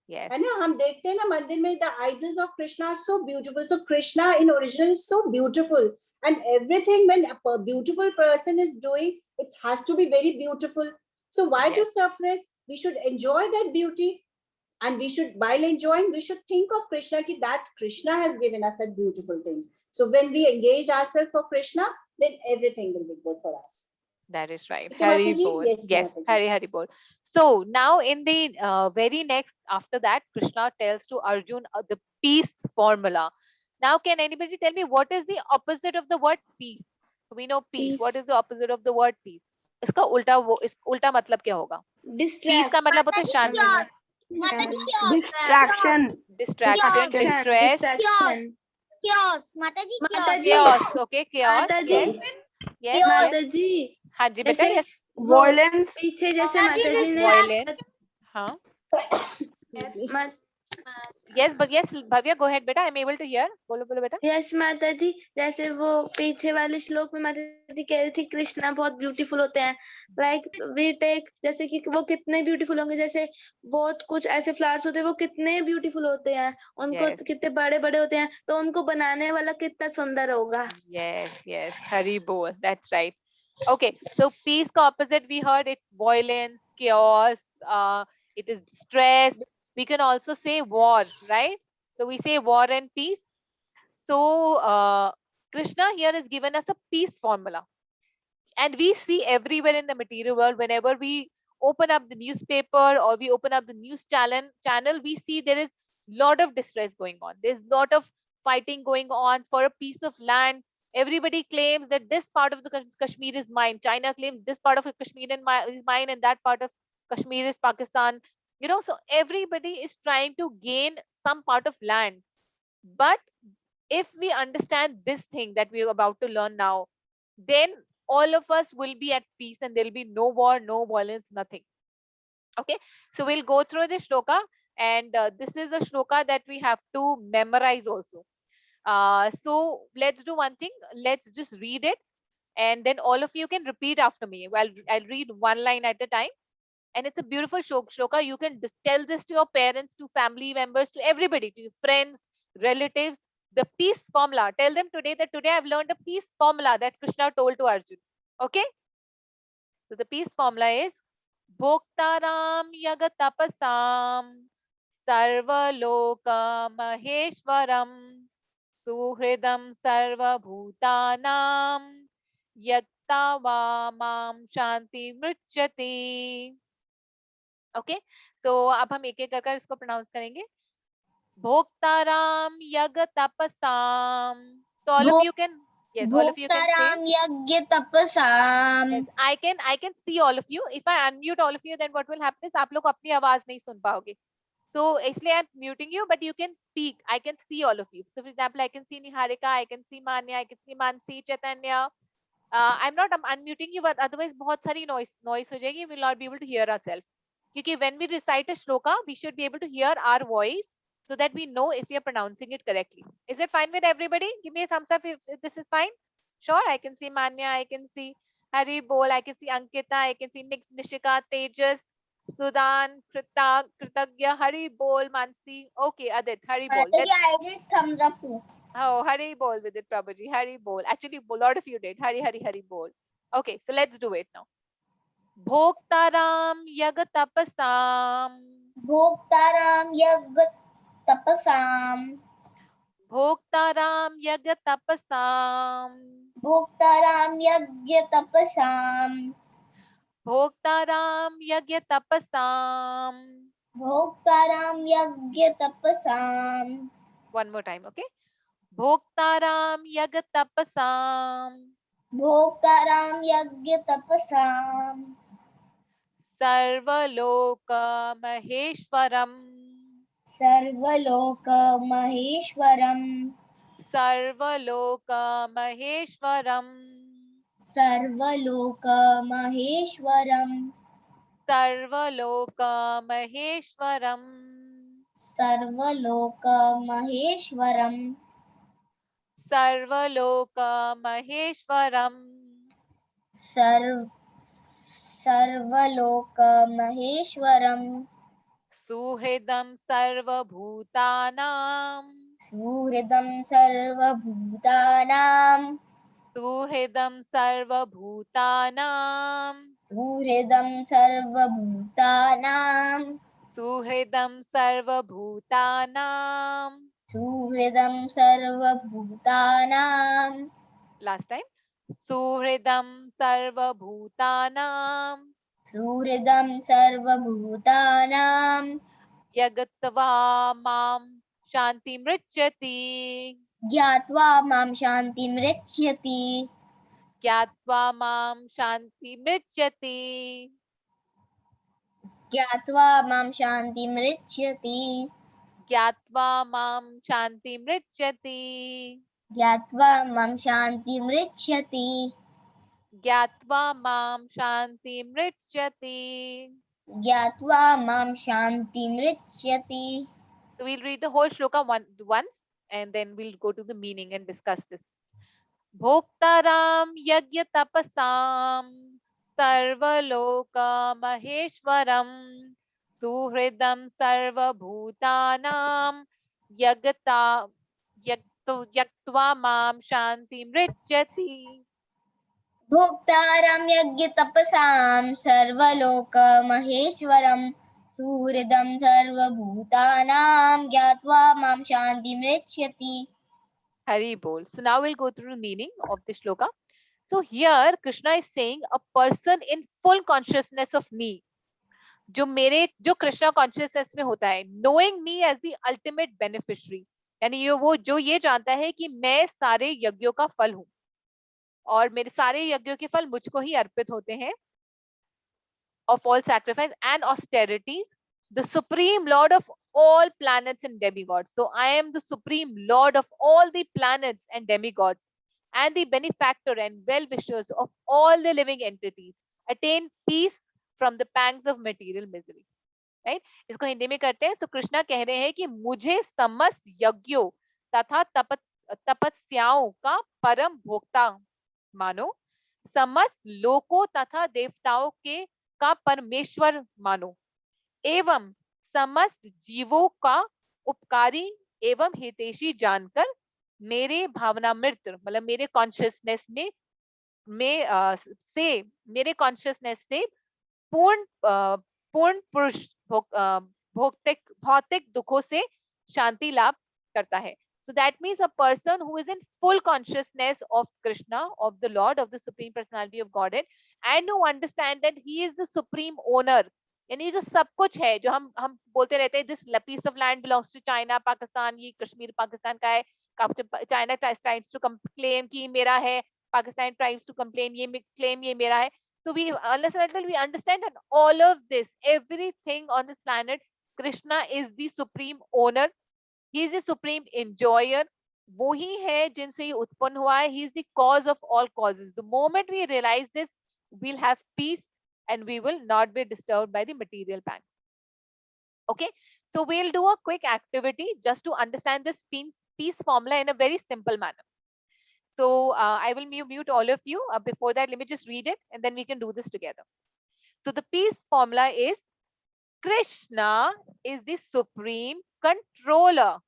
Yes. है ना, हम देखते हैं ना मंदिर में the idols of Krishna are so beautiful. So Krishna in original is so beautiful, and everything when a beautiful person is doing, it has to be very beautiful. So why to Yes. suppress? We should enjoy that beauty, and we should, while enjoying, we should think of Krishna, ki that Krishna has given us such beautiful things. So when we engage ourselves for Krishna, then everything will be good for us. That is right. Okay, Hari Mataji? Bol. Yes, Yes, Mataji. Hari Bol. So now in the very next, after that, Krishna tells to Arjun the peace formula. Now, can anybody tell me what is the opposite of the word peace? So we know peace. Peace. What is the opposite of the word peace? इसका उल्टा मतलब क्या होगा? Peace का मतलब होता है शांति. Mataji, Distraction. Distraction, distress, Distraction. chaos. Mataji, Mataji. chaos. Okay, chaos. Mataji. Yes. Yes. Yes. माताजी, हाँ जी बेटा. जैसे Yes. violence पीछे जैसे माताजी ने Violence. हाँ. Excuse me. मा- Yes, but yes, Bhavya, go ahead, beta. I'm able to hear. बोलो बोलो बेटा. यस माताजी, जैसे वो पीछे वाले श्लोक में माताजी कह रही थी कृष्णा बहुत ब्यूटीफुल होते हैं. लाइक वी टेक, जैसे कि वो कितने ब्यूटीफुल होंगे, जैसे बहुत कुछ ऐसे फ्लावर्स होते हैं वो कितने ब्यूटीफुल होते हैं, उनको Yes. कितने बड़े बड़े होते हैं, तो उनको बनाने वाला कितना सुंदर होगा. Yes, yes, Hari Bol. That's right. Okay, so peace ka opposite we heard, it's violence, chaos, it is stress. We can also say war, right? So we say war and peace. So Krishna here has given us a peace formula. And we see everywhere in the material world, whenever we open up the newspaper or we open up the news channel, we see there is lot of distress going on. There's lot of fighting going on for a piece of land. Everybody claims that this part of the Kashmir is mine. China claims this part of Kashmir is mine, and that part of Kashmir is Pakistan. You know, so everybody is trying to gain some part of land. But if we understand this thing that we are about to learn now, then all of us will be at peace and there'll be no war, no violence, nothing. Okay, so we'll go through the shloka, and this is a shloka that we have to memorize also. So let's do one thing. Let's just read it, and then all of you can repeat after me. I'll read one line at a time, and it's a beautiful shloka. You can tell this to your parents, to family members, to everybody, to your friends, relatives. The peace formula. Tell them today that today I've learned a peace formula that Krishna told to Arjun. Okay. So the peace formula is Bhoktaram Yagatapasam Sarvaloka Maheshwaram Suhridam Sarvabhutanam Yaktava Mam Shanti Mृच्छति. Okay, so अब हम एक एक कर इसको pronounce करेंगे. Bhoktaram Yagatapasam. So all of you can, yes, all of you can say. Bhoktaram yagya tapasam. Yes, I can see all of you. If I unmute all of you, then what will happen is आप लोग अपनी आवाज नहीं सुन पाओगे. So इसलिए I'm muting you, but you can speak. I can see all of you. So for example, I can see Niharika, I can see Manya, I can see Mansi, Chaitanya. I'm not unmuting you, but otherwise बहुत सारी noise हो जाएगी. We will not be able to hear ourselves. Because when we recite a shloka, we should be able to hear our voice so that we know if we are pronouncing it correctly. Is it fine with everybody? Give me a thumbs up if this is fine. Sure, I can see Manya, I can see Hari Bol, I can see Ankita, I can see Nishika, Tejas, Sudan, Kritagya, Hari Bol, Mansi. Okay, Adit, Hari Bol. Mataji, I did thumbs up too. Oh, Hari Bol with it, Prabhuji. Hari Bol. Actually, a lot of you did. Hari Bol. Okay, so let's do it now. Bhoktaram Yagatapasam. Bhoktaram yagya tapasam. Bhoktaram Yagatapasam. Bhoktaram yagya tapasam. Bhoktaram Yagyatapasam. Bhoktaram yagya tapasam. One more time, okay? Bhoktaram Yagatapasam. Bhoktaram yagya tapasam. Sarvaloka Maheshwaram. Sarvaloka maheshwaram. Sarvaloka Maheshwaram. Sarvaloka maheshwaram. Sarvaloka Maheshwaram. Sarvaloka maheshwaram. Sarvaloka Maheshwaram. Sarvaloka maheshwaram. Suhridam Sarvabhutanam. Suhridam sarvabhutanam. Suhridam Sarvabhutanam. Suhridam sarvabhutanam. Suhridam Sarvabhutanam. Suhridam sarvabhutanam. Last time. Suhridam Sarvabhutanam. Suhridam sarvabhutanam. Yagatva Mam Shanti Mृच्छति. Gyatva mam shanti mrichyati. Gyatva Mam Shanti Mृच्छति. Gyatva mam shanti mrichyati. Gyatva Mam Shanti Mृच्छति. Gyatva mam shanti mrichyati. Gyatva Mam Shanti Mृच्छति. Gyatva mam shanti mrichyati. So we'll read the whole shloka once and then we'll go to the meaning and discuss this. Bhoktaram yagya tapasam sarvaloka maheshwaram suhridam sarvabhutanam yaktva mam shanti mृच्छति. Bhoktaram yagya tapasam sarvaloka maheshwaram suhridam sarvabhutanam gyatva mam shanti mrichyati. Hari Bol. So now we'll go through the meaning of the shloka. So here Krishna is saying a person in full consciousness of me. जो Krishna consciousness में होता है, knowing me as the ultimate beneficiary, यानी वो जो ये जानता है कि मैं सारे यज्ञों का फल हूँ. और मेरे सारे यज्ञों के फल मुझको ही अर्पित होते हैं. Of all sacrifice and austerities, the supreme lord of all planets and demigods. So I am the supreme lord of all the planets and demigods, and the benefactor and well-wishers of all the living entities. Attain peace from the pangs of material misery. Right? इसको हिंदी में करते हैं. So Krishna कह रहे हैं कि मुझे समस्त यज्ञों तथा तपस्याओं का परम भोक्ता मानो, समस्त लोकों तथा देवताओं के का परमेश्वर मानो, एवं समस्त जीवों का उपकारी एवं हितैषी जानकर मेरे भावनामृत मतलब मेरे कॉन्शियसनेस में मेरे कॉन्शियसनेस से पूर्ण पुरुष भौतिक दुखों से शांति लाभ करता है. So that means a person who is in full consciousness of Krishna, of the Lord, of the Supreme Personality of Godhead, and who understand that he is the supreme owner. यानी जो सब कुछ है, जो हम बोलते रहते हैं, this piece of land belongs to China, Pakistan, ये कश्मीर पाकिस्तान का है. China tries to claim कि मेरा है, Pakistan tries to complain ये claim ये मेरा है. So we unless and until we understand that all of this, everything on this planet, Krishna is the supreme owner. He is the supreme enjoyer. वो ही है जिनसे ये उत्पन्न हुआ है. He is the cause of all causes. The moment we realize this, we'll have peace and we will not be disturbed by the material pangs. Okay, so we'll do a quick activity just to understand this peace formula in a very simple manner. So I will mute all of you. Before that, let me just read it and then we can do this together. So the peace formula is Krishna is the supreme controller.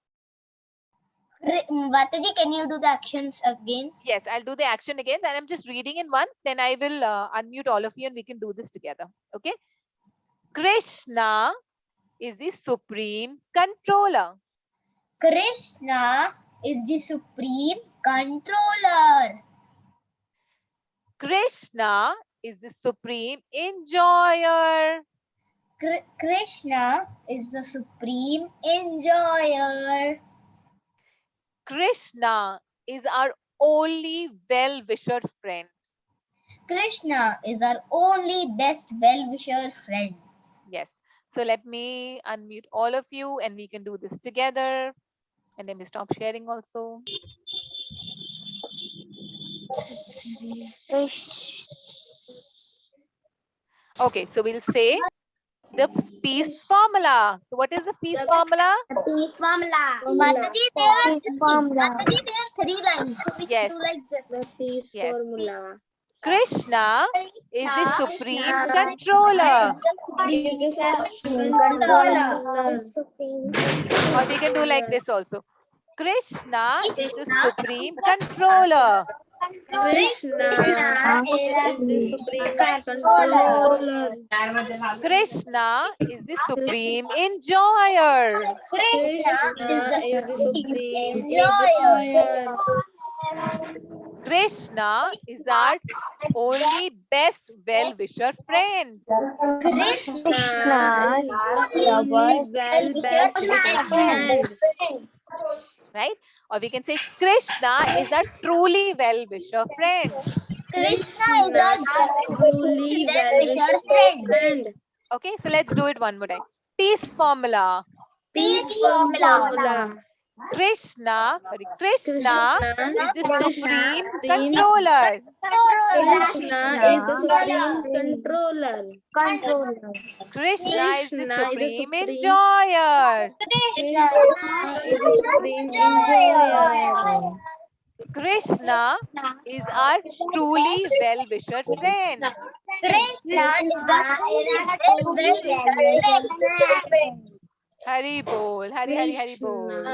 Mataji, can you do the actions again? Yes, I'll do the action again and I'm just reading in once, then I will unmute all of you and we can do this together. Okay. Krishna is the supreme controller. Krishna is the supreme controller. Krishna is the supreme enjoyer. Krishna is the supreme enjoyer. Krishna is our only well-wisher friend. Krishna is our only best well-wisher friend. Yes. So let me unmute all of you and we can do this together. And let me stop sharing also. Okay, so we'll say the peace formula. So what is the peace formula? The peace formula. Mataji, there are three lines. So we Yes. should do like this. The peace Yes. formula. Krishna is the supreme controller. Or we can do like this also. Krishna is the supreme controller. Krishna is the supreme controller. Krishna is the supreme enjoyer. Krishna is the supreme enjoyer. Krishna is our only best well-wisher friend. Krishna is the best friend. Right? Or we can say Krishna is a truly well-wisher friend. Krishna is our Truly well-wisher friend. Okay, so let's do it one more time. Peace formula. peace formula. Krishna is the supreme Supreme controller. Krishna is the supreme controller. Krishna is the Krishna is the supreme supreme enjoyer. Krishna is the supreme enjoyer. Krishna is our truly well-wisher friend. Krishna is the friend. Hari bol, Hari bol.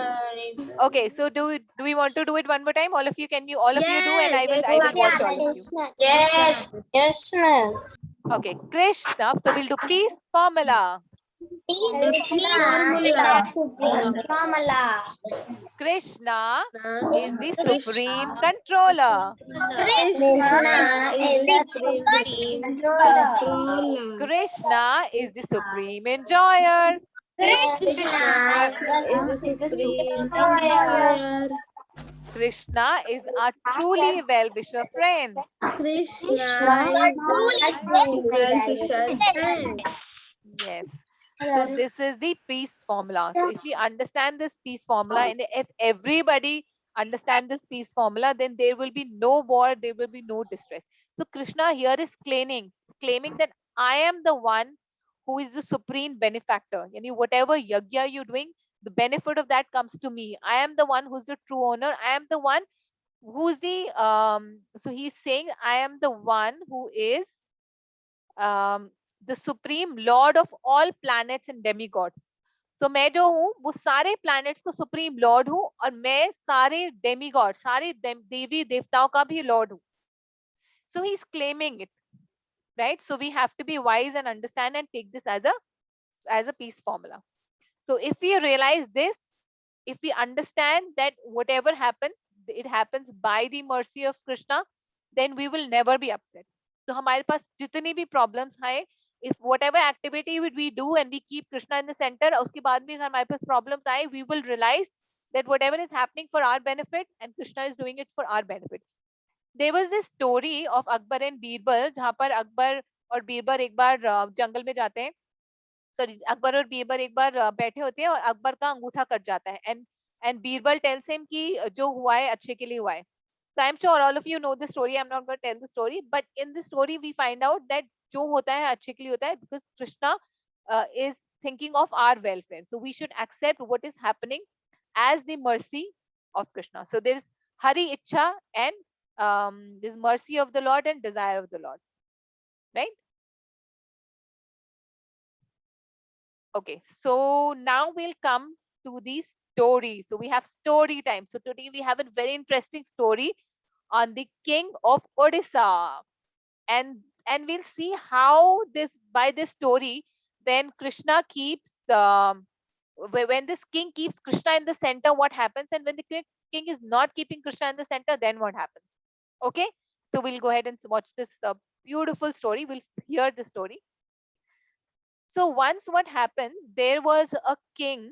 Okay, so do we want to do it one more time? All of you, can you? All of you do, and I will watch all of you. Yes, ma'am. Okay, Krishna. So we'll do peace formula. Formula. Krishna is the supreme controller. Krishna is the supreme controller. Krishna is the supreme enjoyer. Krishna is the supreme enjoyer. Krishna is our truly well-wisher friend. Krishna is well-wisher friend. Yes. So this is the peace formula. So if we understand this peace formula, and if everybody understand this peace formula, then there will be no war, there will be no distress. So Krishna here is claiming that I am the one who is the supreme benefactor. Yani whatever yajna you're doing, the benefit of that comes to me. I am the one who's the true owner. I am the one who's the so he's saying I am the one who is the supreme lord of all planets and demigods. So मैं जो हूँ वो सारे planets का supreme lord हूँ और मैं सारे demigod सारे देवी देवताओं का भी lord हूँ. So he's claiming it, right? So we have to be wise and understand and take this as a peace formula. So if we realize this, if we understand that whatever happens, it happens by the mercy of Krishna, then we will never be upset. So हमारे पास जितनी भी problems आए, if whatever activity we do and we keep Krishna in the center, उसके बाद भी हमारे पास problems आए, we will realize that whatever is happening for our benefit and Krishna is doing it for our benefit. There was this story of Akbar and Birbal, जहाँ पर अकबर और बीरबल एक बार जंगल में जाते हैं. सॉरी, अकबर और बीरबल एक बार बैठे होते हैं और अकबर का अंगूठा कट जाता है and बीरबल tells him कि जो हुआ है अच्छे के लिए हुआ है. So I'm sure all of you know the story. I'm not going to tell the story, but in the story we find out that जो होता है अच्छे के लिए होता है because Krishna is thinking of our welfare. So we should accept what is happening as the mercy of Krishna. So there is Hari Ichha and this mercy of the Lord and desire of the Lord, right? Okay, so now we'll come to the story. So we have story time. So today we have a very interesting story on the king of Odisha. And we'll see how by this story, then Krishna keeps, when this king keeps Krishna in the center, what happens? And when the king is not keeping Krishna in the center, then what happens? Okay, so we'll go ahead and watch this beautiful story. We'll hear the story. So once what happens, there was a king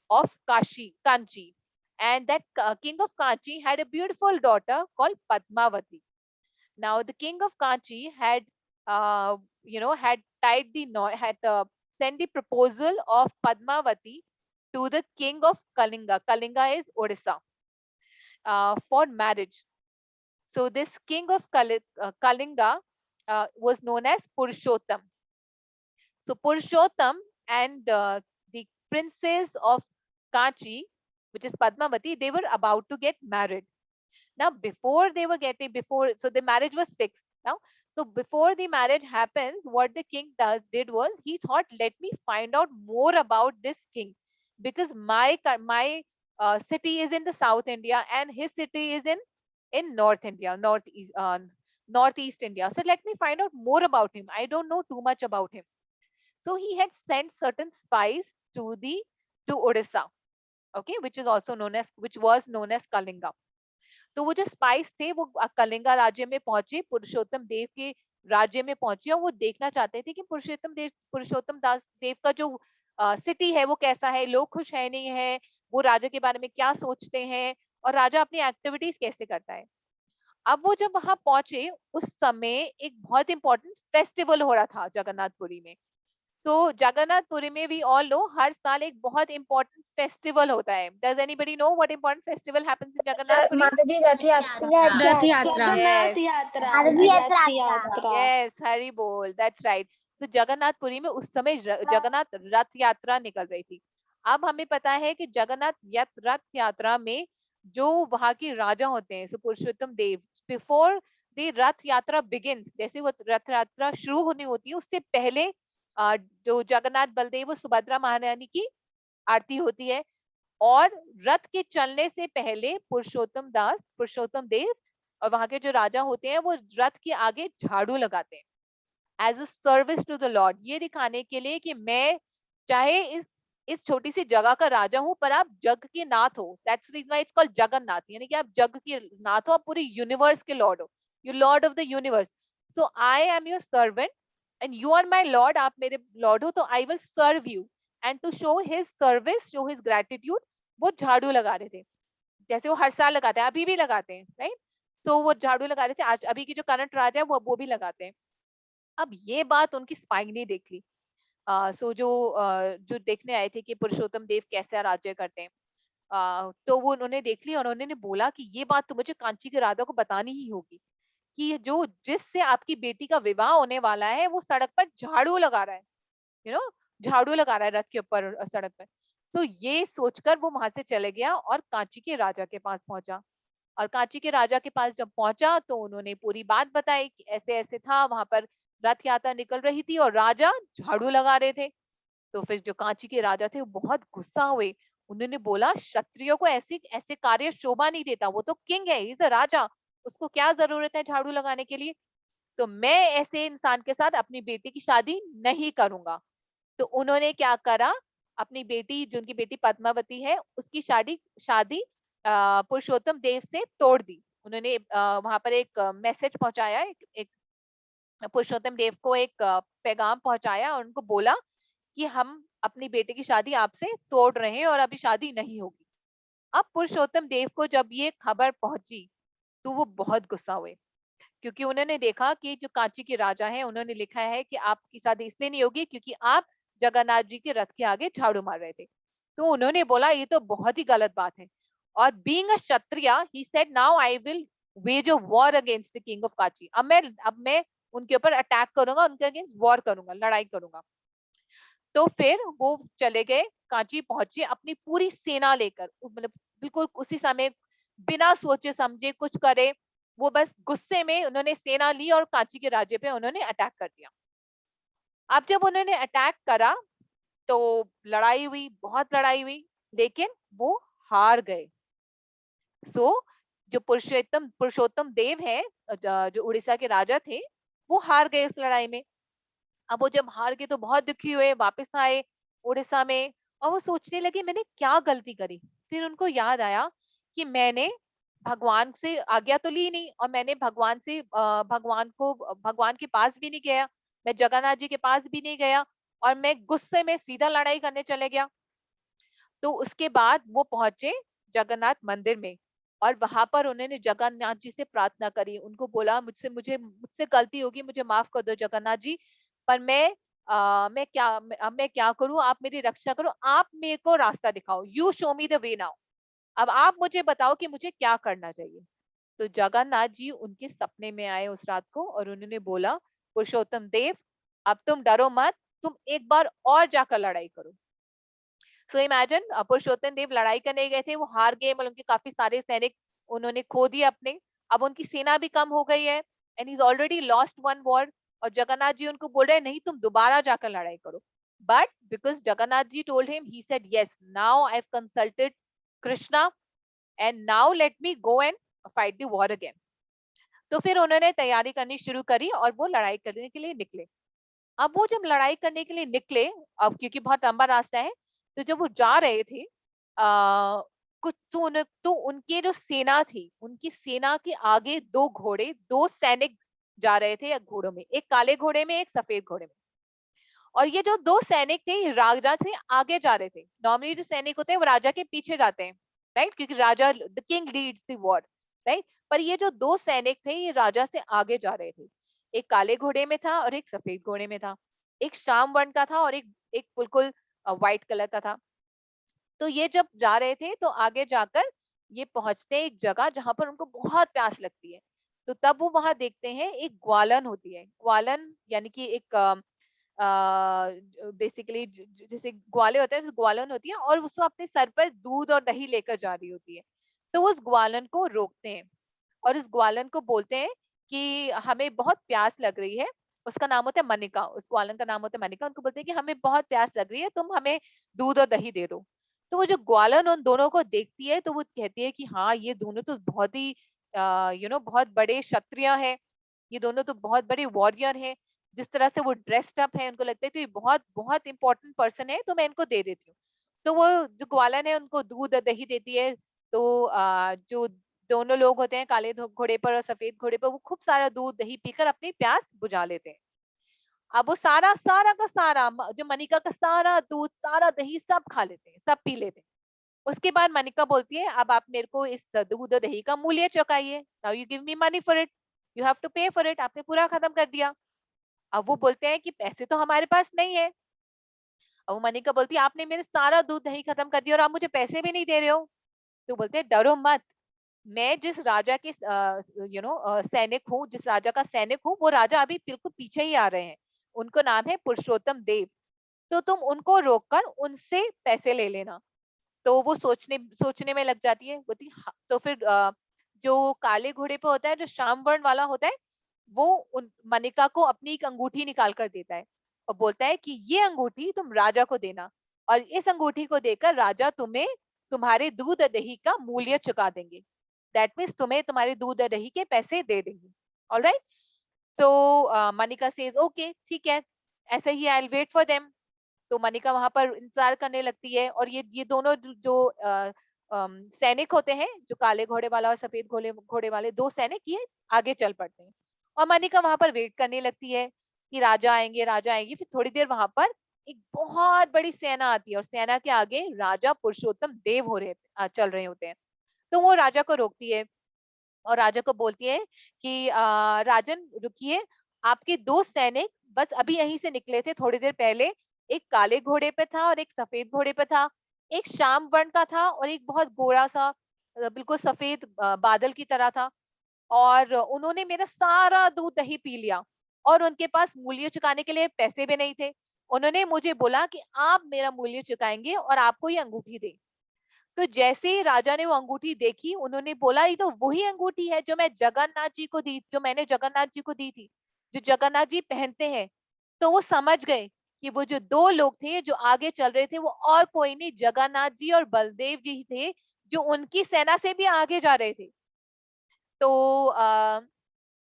of Kanchi, and that king of Kanchi had a beautiful daughter called Padmavati. Now the king of Kanchi had, had tied the knot, had sent the proposal of Padmavati to the king of Kalinga. Kalinga is Odisha, for marriage. So this king of Kalinga was known as Purushottam. So Purushottam and the princess of Kanchi, which is Padmavati, they were about to get married. Now, before the marriage was fixed. Now, so before the marriage happens, what the king did was he thought, let me find out more about this king, because my city is in the South India and his city is in North India, Northeast India. So let me find out more about him. I don't know too much about him. So he had sent certain spies to Odisha, okay, which was known as Kalinga. तो वो जो spice थे वो कलिंगा राज्य में पहुंचे, पुरुषोत्तम देव के राज्य में पहुंचे और वो देखना चाहते थे कि पुरुषोत्तम दास देव का जो सिटी है वो कैसा है, लोग खुश है नहीं है, वो राजा के बारे में क्या सोचते हैं और राजा अपनी एक्टिविटीज कैसे करता है. अब वो जब वहां पहुंचे उस समय एक बहुत इंपॉर्टेंट फेस्टिवल हो रहा था जगन्नाथपुरी में. तो जगन्नाथपुरी में वी ऑल नो हर साल एक बहुत इंपॉर्टेंट फेस्टिवल होता है. Does anybody know what important festival happens in Jagannathpuri? माताजी रथ यात्रा. यस, हरि बोल, दैट्स राइट. तो जगन्नाथपुरी में उस समय जगन्नाथ रथ यात्रा निकल रही थी. अब हमें पता है कि जगन्नाथ रथ यात्रा में जो वहां के राजा होते हैं, सो पुरुषोत्तम देव, बिफोर द रथ यात्रा बिगिंस, जैसे वो रथ यात्रा शुरू होनी होती है उससे पहले जो जगन्नाथ बलदेव और सुभद्रा महारानी की आरती होती है और रथ के चलने से पहले पुरुषोत्तम देव और वहां के जो राजा होते हैं वो रथ के आगे झाड़ू लगाते हैं as a service to the lord, ये दिखाने के लिए कि मैं चाहे इस छोटी सी जगह का राजा हूं पर आप जग के नाथ हो. That's reason why it's called Jagannath, यानी कि आप जग के नाथ हो, आप पूरे यूनिवर्स के लॉर्ड हो, you Lord of the universe. So I am your servant and you are my lord, आप मेरे लॉर्ड हो, तो I will serve you. And to show his service, show his gratitude, वो झाड़ू लगा रहे थे. जैसे वो हर साल लगाते हैं, अभी भी लगाते हैं, राइट? तो वो झाड़ू लगा रहे थे, आज अभी की जो करंट राजा है वो भी लगाते हैं। अब ये बात उनकी स्पाई ने देख ली। सो जो देखने आए थे कि पुरुषोत्तम देव कैसे राज्य करते हैं, तो वो उन्होंने देख ली और उन्होंने बोला कि ये बात तो मुझे कांची के राजा को बतानी ही होगी कि जो जिससे आपकी बेटी का विवाह होने वाला है वो सड़क पर झाड़ू लगा रहा है, यू नो, झाड़ू लगा रहा है रथ के ऊपर सड़क पर। तो ये सोचकर वो वहां से चले गया और कांची के राजा के पास पहुंचा। और कांची के राजा के पास जब पहुंचा तो उन्होंने पूरी बात बताई कि ऐसे ऐसे था, वहां पर रथ यात्रा निकल रही थी और राजा झाड़ू लगा रहे थे। तो फिर जो कांची के राजा थे वो बहुत गुस्सा हुए। उन्होंने बोला क्षत्रियो को ऐसे ऐसे कार्य शोभा नहीं देता, वो तो किंग है, इज अ राजा, उसको क्या जरूरत है झाड़ू लगाने के लिए। तो मैं ऐसे इंसान के साथ अपनी बेटी की शादी नहीं करूंगा। तो उन्होंने क्या करा, अपनी बेटी, जो उनकी बेटी पद्मावती है, उसकी शादी शादी पुरुषोत्तम देव से तोड़ दी। उन्होंने वहां पर एक मैसेज पहुंचाया, एक पुरुषोत्तम देव को एक पैगाम पहुंचाया और उनको बोला कि हम अपनी बेटी की शादी आपसे तोड़ रहे हैं और अभी शादी नहीं होगी। अब पुरुषोत्तम देव को जब ये खबर पहुंची तो वो बहुत गुस्सा हुए, क्योंकि उन्होंने देखा कि जो कांची के राजा हैं उन्होंने लिखा है कि आपकी शादी इसलिए नहीं होगी क्योंकि आप जगन्नाथ जी के रथ के आगे झाड़ू मार रहे थे। तो उन्होंने बोला ये तो बहुत ही गलत बात है। और being a Kshatriya he said now I will wage a war against the king of Kanchi. अब मैं उनके ऊपर अटैक करूंगा, उनके अगेंस्ट वॉर करूंगा, लड़ाई करूंगा। तो फिर वो चले गए, कांची पहुंचे अपनी पूरी सेना लेकर, मतलब बिल्कुल उसी समय, बिना सोचे समझे कुछ करे, वो बस गुस्से में उन्होंने सेना ली और कांची के राज्य पे उन्होंने अटैक कर दिया। अब जब उन्होंने अटैक करा तो लड़ाई हुई, बहुत लड़ाई हुई, लेकिन वो हार गए। सो जो पुरुषोत्तम देव है, जो उड़ीसा के राजा थे, वो हार गए उस लड़ाई में। अब वो जब हार गए तो बहुत दुखी हुए, वापस आए उड़ीसा में और वो सोचने लगे मैंने क्या गलती करी। फिर उनको याद आया कि मैंने भगवान से आज्ञा तो ली नहीं और मैंने भगवान के पास भी नहीं गया, मैं जगन्नाथ जी के पास भी नहीं गया और मैं गुस्से में सीधा लड़ाई करने चले गया। तो उसके बाद वो पहुंचे जगन्नाथ मंदिर में और वहां पर उन्होंने जगन्नाथ जी से प्रार्थना करी, उनको बोला मुझसे गलती होगी, मुझे माफ कर दो जगन्नाथ जी, पर मैं क्या करूं, आप मेरी रक्षा करो, आप मेरे को रास्ता दिखाओ, you show me the way now. अब आप मुझे बताओ कि मुझे क्या करना चाहिए। तो जगन्नाथ जी उनके सपने में आए उस रात को और उन्होंने बोला पुरुषोत्तम देव अब तुम डरो मत, तुम एक बार और जाकर लड़ाई करो। सो इमेजिन, पुरुषोत्तम देव लड़ाई करने गए थे, वो हार गए, मतलब उनके काफी सारे सैनिक उन्होंने खो दिए अपने। अब उनकी सेना भी कम हो गई है and is already lost one war. और जगन्नाथ जी उनको बोल रहे हैं नहीं तुम दोबारा जाकर लड़ाई करो। But because Jagannath ji told him, he said yes now I have consulted Krishna and now let me go and fight the war again. तो फिर उन्होंने तैयारी करनी शुरू करी और वो लड़ाई करने के लिए निकले। अब वो जब लड़ाई करने के लिए निकले, अब क्योंकि बहुत लंबा रास्ता है, तो जब वो जा रहे थे कुछ तो उनके जो सेना थी, उनकी सेना के आगे दो घोड़े, दो सैनिक जा रहे थे घोड़ों में, एक काले घोड़े में, एक सफेद घोड़े में। और ये जो दो सैनिक थे ये राजा से आगे जा रहे थे। नॉर्मली जो सैनिक होते हैं वो राजा के पीछे जाते हैं, राइट, क्योंकि raja the king leads the war, right. पर ये जो दो सैनिक थे ये राजा से आगे जा रहे थे, एक काले घोड़े में था और एक सफेद घोड़े में था, एक श्याम वर्ण का था और एक एक बिल्कुल व्हाइट कलर का था। तो ये जब जा रहे थे तो आगे जाकर ये पहुंचते हैं एक जगह जहां पर उनको बहुत प्यास लगती है। तो तब वो वहां देखते हैं एक ग्वालन होती है, ग्वालन यानी कि एक बेसिकली जैसे ग्वाले होते हैं, ग्वालन होती है और उसको अपने सर पर दूध और दही लेकर जा रही होती है। तो वो उस ग्वालन को रोकते हैं और उस ग्वालन को बोलते हैं कि हमें बहुत प्यास लग रही है। उसका नाम होता है मनिका, उस ग्वालन का नाम होता है मनिका। उनको बोलते हैं कि हमें बहुत प्यास लग रही है, तुम हमें दूध और दही दे दो। तो वो जो ग्वालन उन दोनों को देखती है तो वो कहती है कि हाँ ये दोनों तो बहुत ही बहुत बड़े क्षत्रिय है, ये दोनों तो बहुत बड़े वॉरियर हैं, जिस तरह से वो ड्रेस्ड अप है उनको लगता है तो ये बहुत बहुत इंपॉर्टेंट पर्सन है, तो मैं इनको दे देती हूँ। तो वो जो ग्वालन है उनको दूध और दही देती है। तो जो दोनों लोग होते हैं, काले घोड़े पर और सफेद घोड़े पर, वो खूब सारा दूध दही पीकर अपनी प्यास बुझा लेते हैं। अब वो सारा सारा का सारा जो मनिका का सारा दूध सारा दही सब खा लेते हैं, सब पी लेते हैं। उसके बाद मनिका बोलती है अब आप मेरे को इस दूध और दही का मूल्य चुकाइए, now you give me money for it, you have to pay for it. आपने पूरा खत्म कर दिया। अब वो बोलते हैं कि पैसे तो हमारे पास नहीं है। अब वो मनिका बोलती है आपने मेरे सारा दूध दही खत्म कर दिया और आप मुझे पैसे भी नहीं दे रहे हो। तो बोलते हैं डरो मत, मैं जिस राजा के सैनिक हूँ, जिस राजा का सैनिक हूँ, वो राजा अभी बिल्कुल पीछे ही आ रहे हैं, उनको नाम है पुरुषोत्तम देव, तो तुम उनको रोककर उनसे पैसे ले लेना। तो वो सोचने में लग जाती है, बोलती हाँ। तो फिर जो काले घोड़े पे होता है, जो श्याम वर्ण वाला होता है, वो उन मनिका को अपनी एक अंगूठी निकाल कर देता है और बोलता है कि ये अंगूठी तुम राजा को देना, और इस अंगूठी को देकर राजा तुम्हें तुम्हारे दूध और दही का मूल्य चुका देंगे। दैट मीन्स तुम्हें तुम्हारे दूध और दही के पैसे दे देंगे। ऑलराइट। तो मनिका सेज ओके ठीक है, ऐसे ही I will wait for them. तो मनिका वहां पर इंतजार करने लगती है, और ये दोनों जो सैनिक होते हैं, जो काले घोड़े वाला और सफेद घोड़े वाले दो सैनिक, ये आगे चल पड़ते हैं। और मनिका वहां पर वेट करने लगती है कि राजा आएंगे राजा आएंगे। फिर थोड़ी देर वहां पर एक बहुत बड़ी सेना आती है, और सेना के आगे राजा पुरुषोत्तम देव चल रहे होते हैं। तो वो राजा को रोकती है और राजा को बोलती है कि राजन रुकिए, आपके दो सैनिक बस अभी यहीं से निकले थे थोड़ी देर पहले, एक काले घोड़े पे था और एक सफेद घोड़े पे था, एक श्याम वर्ण का था और एक बहुत गोरा सा बिल्कुल सफेद बादल की तरह था, और उन्होंने मेरा सारा दूध दही पी लिया और उनके पास मूल्य चुकाने के लिए पैसे भी नहीं थे। उन्होंने मुझे बोला कि आप मेरा मूल्य चुकाएंगे और आपको ये अंगूठी दे। तो जैसे ही राजा ने वो अंगूठी देखी, उन्होंने बोला ये तो वही अंगूठी है जो मैंने जगन्नाथ जी को दी थी, जो जगन्नाथ जी पहनते हैं। तो वो समझ गए कि वो जो दो लोग थे जो आगे चल रहे थे, वो और कोई नहीं, जगन्नाथ जी और बलदेव जी थे, जो उनकी सेना से भी आगे जा रहे थे। तो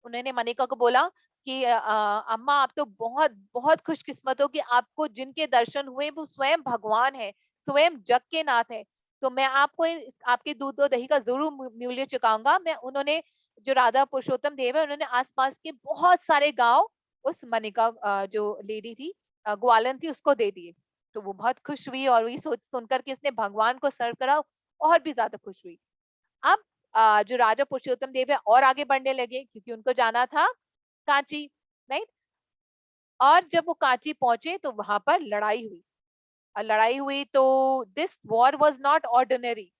उन्होंने मनिका को बोला कि अम्मा आप तो बहुत बहुत खुशकिस्मत हो कि आपको जिनके दर्शन हुए वो स्वयं भगवान है, स्वयं जग के नाथ है। तो मैं आपको आपके दूध और दही का जरूर मूल्य चुकाऊंगा। मैं उन्होंने जो राधा पुरुषोत्तम देव है, उन्होंने आसपास के बहुत सारे गांव उस मनिका जो लेडी थी, ग्वालन थी, उसको दे दिए। तो वो बहुत खुश हुई और ये सोच सुनकर कि उसने भगवान को सर्व करा, और भी ज्यादा खुश हुई। अब जो राजा पुरुषोत्तम देव है और आगे बढ़ने लगे, क्योंकि उनको जाना था कांची, राइट। और जब वो कांची पहुंचे तो वहां पर लड़ाई हुई, और लड़ाई हुई तो this war was not ordinary,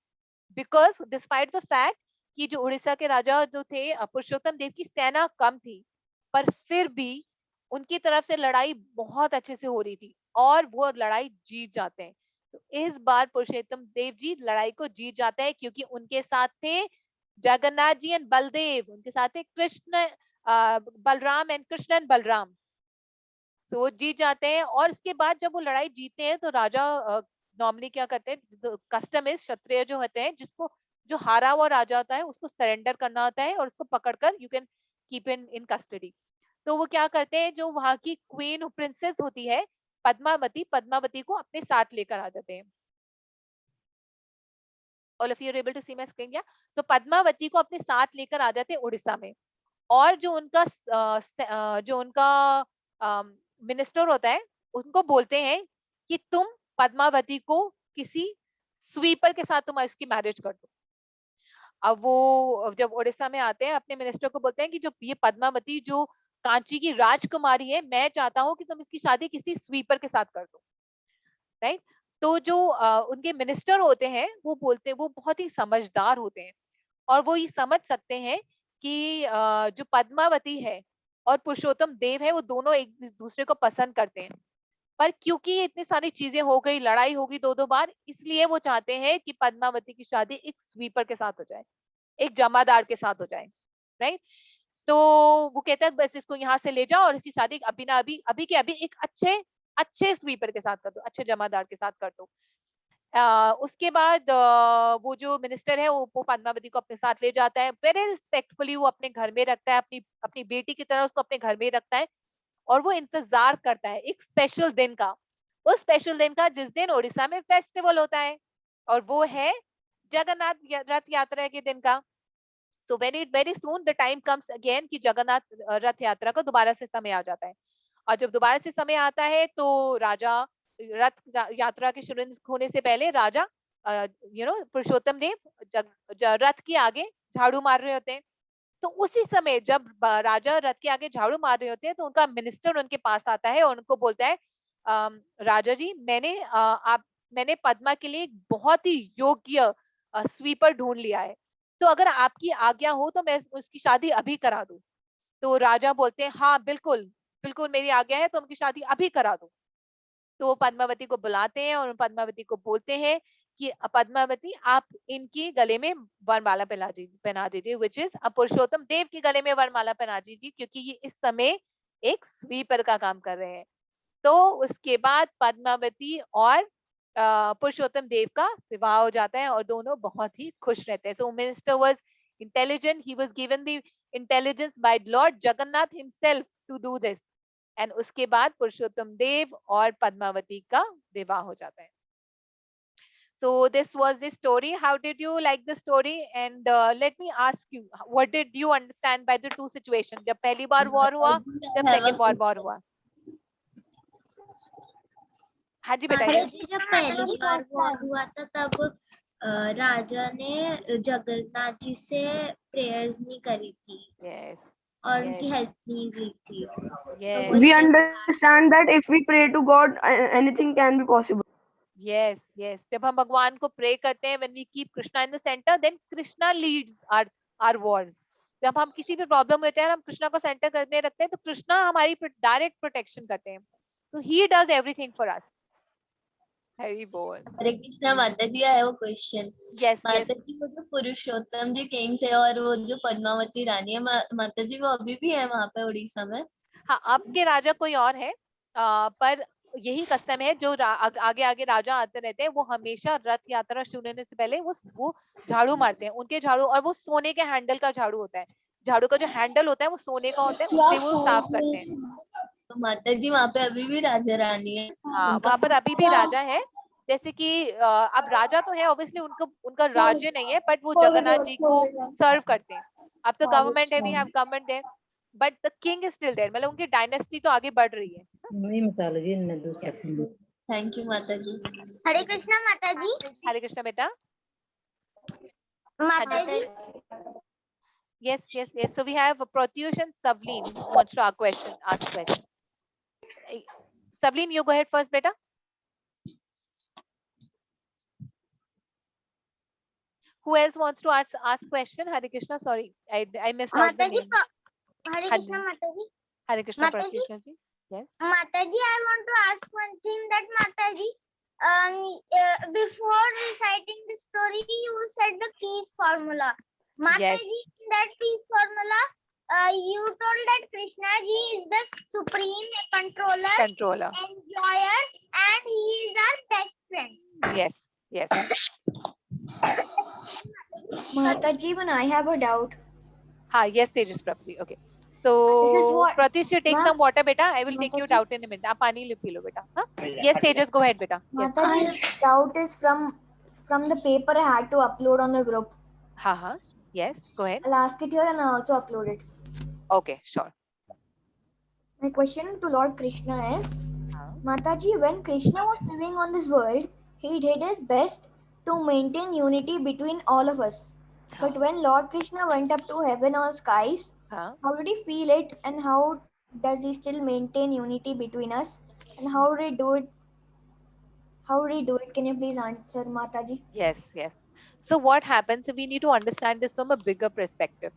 because despite the fact कि जो उड़ीसा के राजा जो थे, पुरुषोत्तम देव की सेना कम थी, पर फिर भी उनकी तरफ से लड़ाई बहुत अच्छे से हो रही थी और वो लड़ाई जीत जाते हैं। तो इस बार पुरुषोत्तम देव जी लड़ाई को जीत जाते हैं, क्योंकि उनके साथ थे जगन्नाथ जी एंड बलदेव, उनके साथ थे कृष्ण बलराम एंड कृष्ण एंड बलराम। तो वो जीत जाते हैं, और उसके बाद जब वो लड़ाई जीतते हैं तो राजा नॉर्मली क्या करते हैं, कस्टम इज क्षत्रिय जो होते हैं, जिसको जो हारा हुआ राजा होता है उसको सरेंडर करना होता है और उसको पकड़कर you can keep in custody. तो वो क्या करते हैं, जो वहां की क्वीन प्रिंसेस होती है पद्मावती को अपने साथ लेकर आ जाते हैं। All of you are able to see my screen? या सो पद्मावती को अपने साथ लेकर आ जाते हैं उड़ीसा में, और जो उनका मिनिस्टर होता है उनको बोलते हैं कि तुम पद्मावती को किसी स्वीपर के साथ तुम इसकी मैरिज कर दो। अब वो जब उड़ीसा में आते हैं अपने मिनिस्टर को बोलते हैं कि जो ये पद्मावती जो कांची की राजकुमारी है, मैं चाहता हूँ कि तुम इसकी शादी किसी स्वीपर के साथ कर दो, राइट। तो जो उनके मिनिस्टर होते हैं वो बोलते हैं, वो बहुत ही समझदार होते हैं और वो ये समझ सकते हैं कि जो पद्मावती है और पुरुषोत्तम देव है वो दोनों एक दूसरे को पसंद करते हैं, पर क्योंकि इतनी सारी चीजें हो गई, लड़ाई होगी दो बार, इसलिए वो चाहते हैं कि पद्मावती की शादी एक स्वीपर के साथ हो जाए, एक जमादार के साथ हो जाए, राइट। तो वो कहता है बस इसको यहाँ से ले जाओ और इसकी शादी अभी ना अभी के अभी एक अच्छे स्वीपर के साथ कर दो, अच्छे जमादार के साथ कर दो। उसके बाद वो जो मिनिस्टर है वो पद्मावती को अपने साथ ले जाता है, वेरी रिस्पेक्टफुली वो अपने घर में रखता है, अपनी अपनी बेटी की तरह उसको अपने घर में रखता है, और वो इंतजार करता है एक स्पेशल दिन का, उस स्पेशल दिन का जिस दिन उड़ीसा में फेस्टिवल होता है, और वो है जगन्नाथ रथ यात्रा के दिन का। So very soon the time comes again कि जगन्नाथ रथ यात्रा का दोबारा से समय आ जाता है, और जब दोबारा से समय आता है तो राजा रथ यात्रा के शुरू होने से पहले राजा पुरुषोत्तम देव रथ के आगे झाड़ू मार रहे होते हैं। तो उसी समय जब राजा रथ के आगे झाड़ू मार रहे होते हैं तो उनका मिनिस्टर उनके पास आता है और उनको बोलता है, राजा जी, मैंने पद्मा के लिए एक बहुत ही योग्य स्वीपर ढूंढ लिया है, तो अगर आपकी आज्ञा हो तो मैं उसकी शादी अभी करा दूं। तो राजा बोलते हैं, हाँ बिल्कुल बिल्कुल मेरी आज्ञा है, तो उनकी शादी अभी करा दूं। तो वो पद्मावती को बुलाते हैं और पद्मावती को बोलते हैं कि पद्मावती, आप इनकी गले में वरमाला पहना दीजिए, विच इज पुरुषोत्तम देव के गले में वरमाला पहना दीजिए, क्योंकि ये इस समय एक स्वीपर का काम कर रहे हैं। तो उसके बाद पद्मावती और पुरुषोत्तम देव का विवाह हो जाता है और दोनों बहुत ही खुश रहते हैं। So minister was intelligent, he was given the intelligence by Lord Jagannath himself to do this. And उसके बाद पुरुषोत्तम देव और पद्मावती का विवाह हो जाता है। So this was the story. How did you like the story? And let me ask you, what did you understand by the two situations? जब पहली बार war हुआ, जब second बार war हुआ। हाँ जी बेटा। माताजी, जब पहली बार वॉर हुआ था तब राजा ने जगन्नाथ जी से प्रेयर्स नहीं करी थी Yes. और उनकी हेल्प नहीं ली थी। Yes. We understand that if we pray to God, anything can be possible. Yes, yes. जब हम भगवान को प्रे करते हैं, when we keep Krishna in the center, then Krishna leads our wars. जब हम किसी भी प्रॉब्लम में होते हैं, हम कृष्णा को सेंटर करने रखते हैं, तो कृष्णा हमारी डायरेक्ट प्रोटेक्शन करते हैं। तो he does everything for us. Hari बोल। हरे कृष्णा माता जी, आया वो क्वेश्चन। Yes, माता yes. जी, वो जो पुरुषोत्तम जी किंग थे और वो जो पद्मावती रानी है, माता जी वो अभी भी है वहां पे उड़ीसा में? हाँ, अब के राजा कोई और है, पर यही कस्टम है, जो आगे आगे राजा आते रहते हैं, वो हमेशा रथ यात्रा शुरू होने से पहले वो झाड़ू मारते हैं, उनके झाड़ू, और वो सोने के हैंडल का झाड़ू होता है। झाड़ू का जो हैंडल होता है वो सोने का होता है, उससे वो साफ करते हैं। तो माता जी वहाँ पे अभी भी राजा रानी है? हाँ, वहां पर अभी भी राजा है। जैसे कि अब राजा तो है, ऑब्वियसली उनका राज्य नहीं है, बट वो जगन्नाथ जी को सर्व करते हैं। अब तो गवर्नमेंट है, we have government there, but the king is still there, मतलब उनकी डायनेस्टी तो आगे बढ़ रही है। थैंक यू माता जी। हरे कृष्णा माता जी। हरे कृष्णा बेटा। माता जी, Yes, yes, yes. So we have Pratyush and Savleen who wants to ask question. Savleen, you go ahead first, beta. Who else wants to ask question? Hare Krishna. Sorry, I missed out the माता जी, name. हरे कृष्णा माता जी। Hare Krishna, Mataji? Pratyush ji. Yes. Mataji, I want to ask one thing, that Mataji, before reciting the story, you said the keys formula. Mataji, in that keys formula, you told that Krishna ji is the supreme controller, enjoyer, and he is our best friend. Yes, yes. Mataji, when I have a doubt. Ha, yes, Tejas Prabhu. Okay. So, This is what- Pratyush, you take Ma'am, some water, beta. I will take you Mataji. out in a minute. आप पानी P low, beta. Huh? Yes, Tejas, go ahead, beta. Yes. Mataji's doubt is from the paper I had to upload on the group. Ha. Yes, go ahead. I'll ask it here and I'll also upload it. Okay, sure. My question to Lord Krishna is, Huh? Mataji, when Krishna was living on this world, he did his best to maintain unity between all of us. But when Lord Krishna went up to heaven or skies, Huh? how did he feel it, and how does he still maintain unity between us? And how did he do it? How did he do it? Can you please answer, Mataji? Yes, yes. So what happens, we need to understand this from a bigger perspective.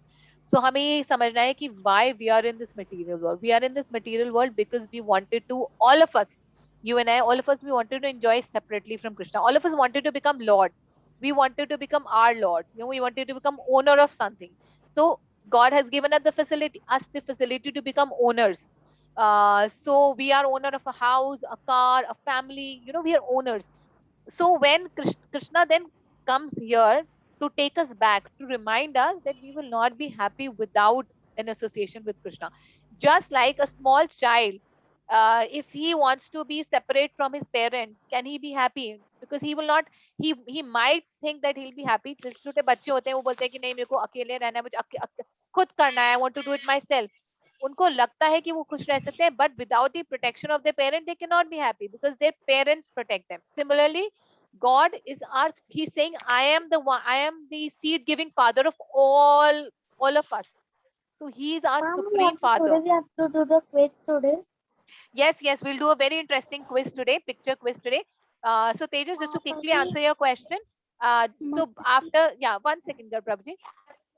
So हमें ये समझना है कि why we are in this material world. We are in this material world because we wanted to, all of us, you and I, all of us, we wanted to enjoy separately from Krishna. All of us wanted to become Lord. We wanted to become our Lord. You know, we wanted to become owner of something. So God has given us the facility to become owners. So we are owner of a house, a car, a family. You know, we are owners. So when Krishna then comes here to take us back, to remind us that we will not be happy without an association with Krishna. Just like a small child, if he wants to be separate from his parents, can he be happy? Because he will not, he might think that he'll be happy. छोटे बच्चे होते हैं, वो बोलते हैं कि नहीं, मेरे को अकेले रहना है, मुझे खुद करना है, I want to do it myself. उनको लगता है कि वो खुश रह सकते हैं, but without the protection of their parent, they cannot be happy because their parents protect them. Similarly, God is our, he's saying, I am the one, I am the seed giving father of all of us. So he is our supreme father. We have to do the quiz today. Yes, yes, we'll do a very interesting quiz today, picture quiz today. So Tejas, just to quickly answer your question. So after, yeah, 1 second, Prabhuji.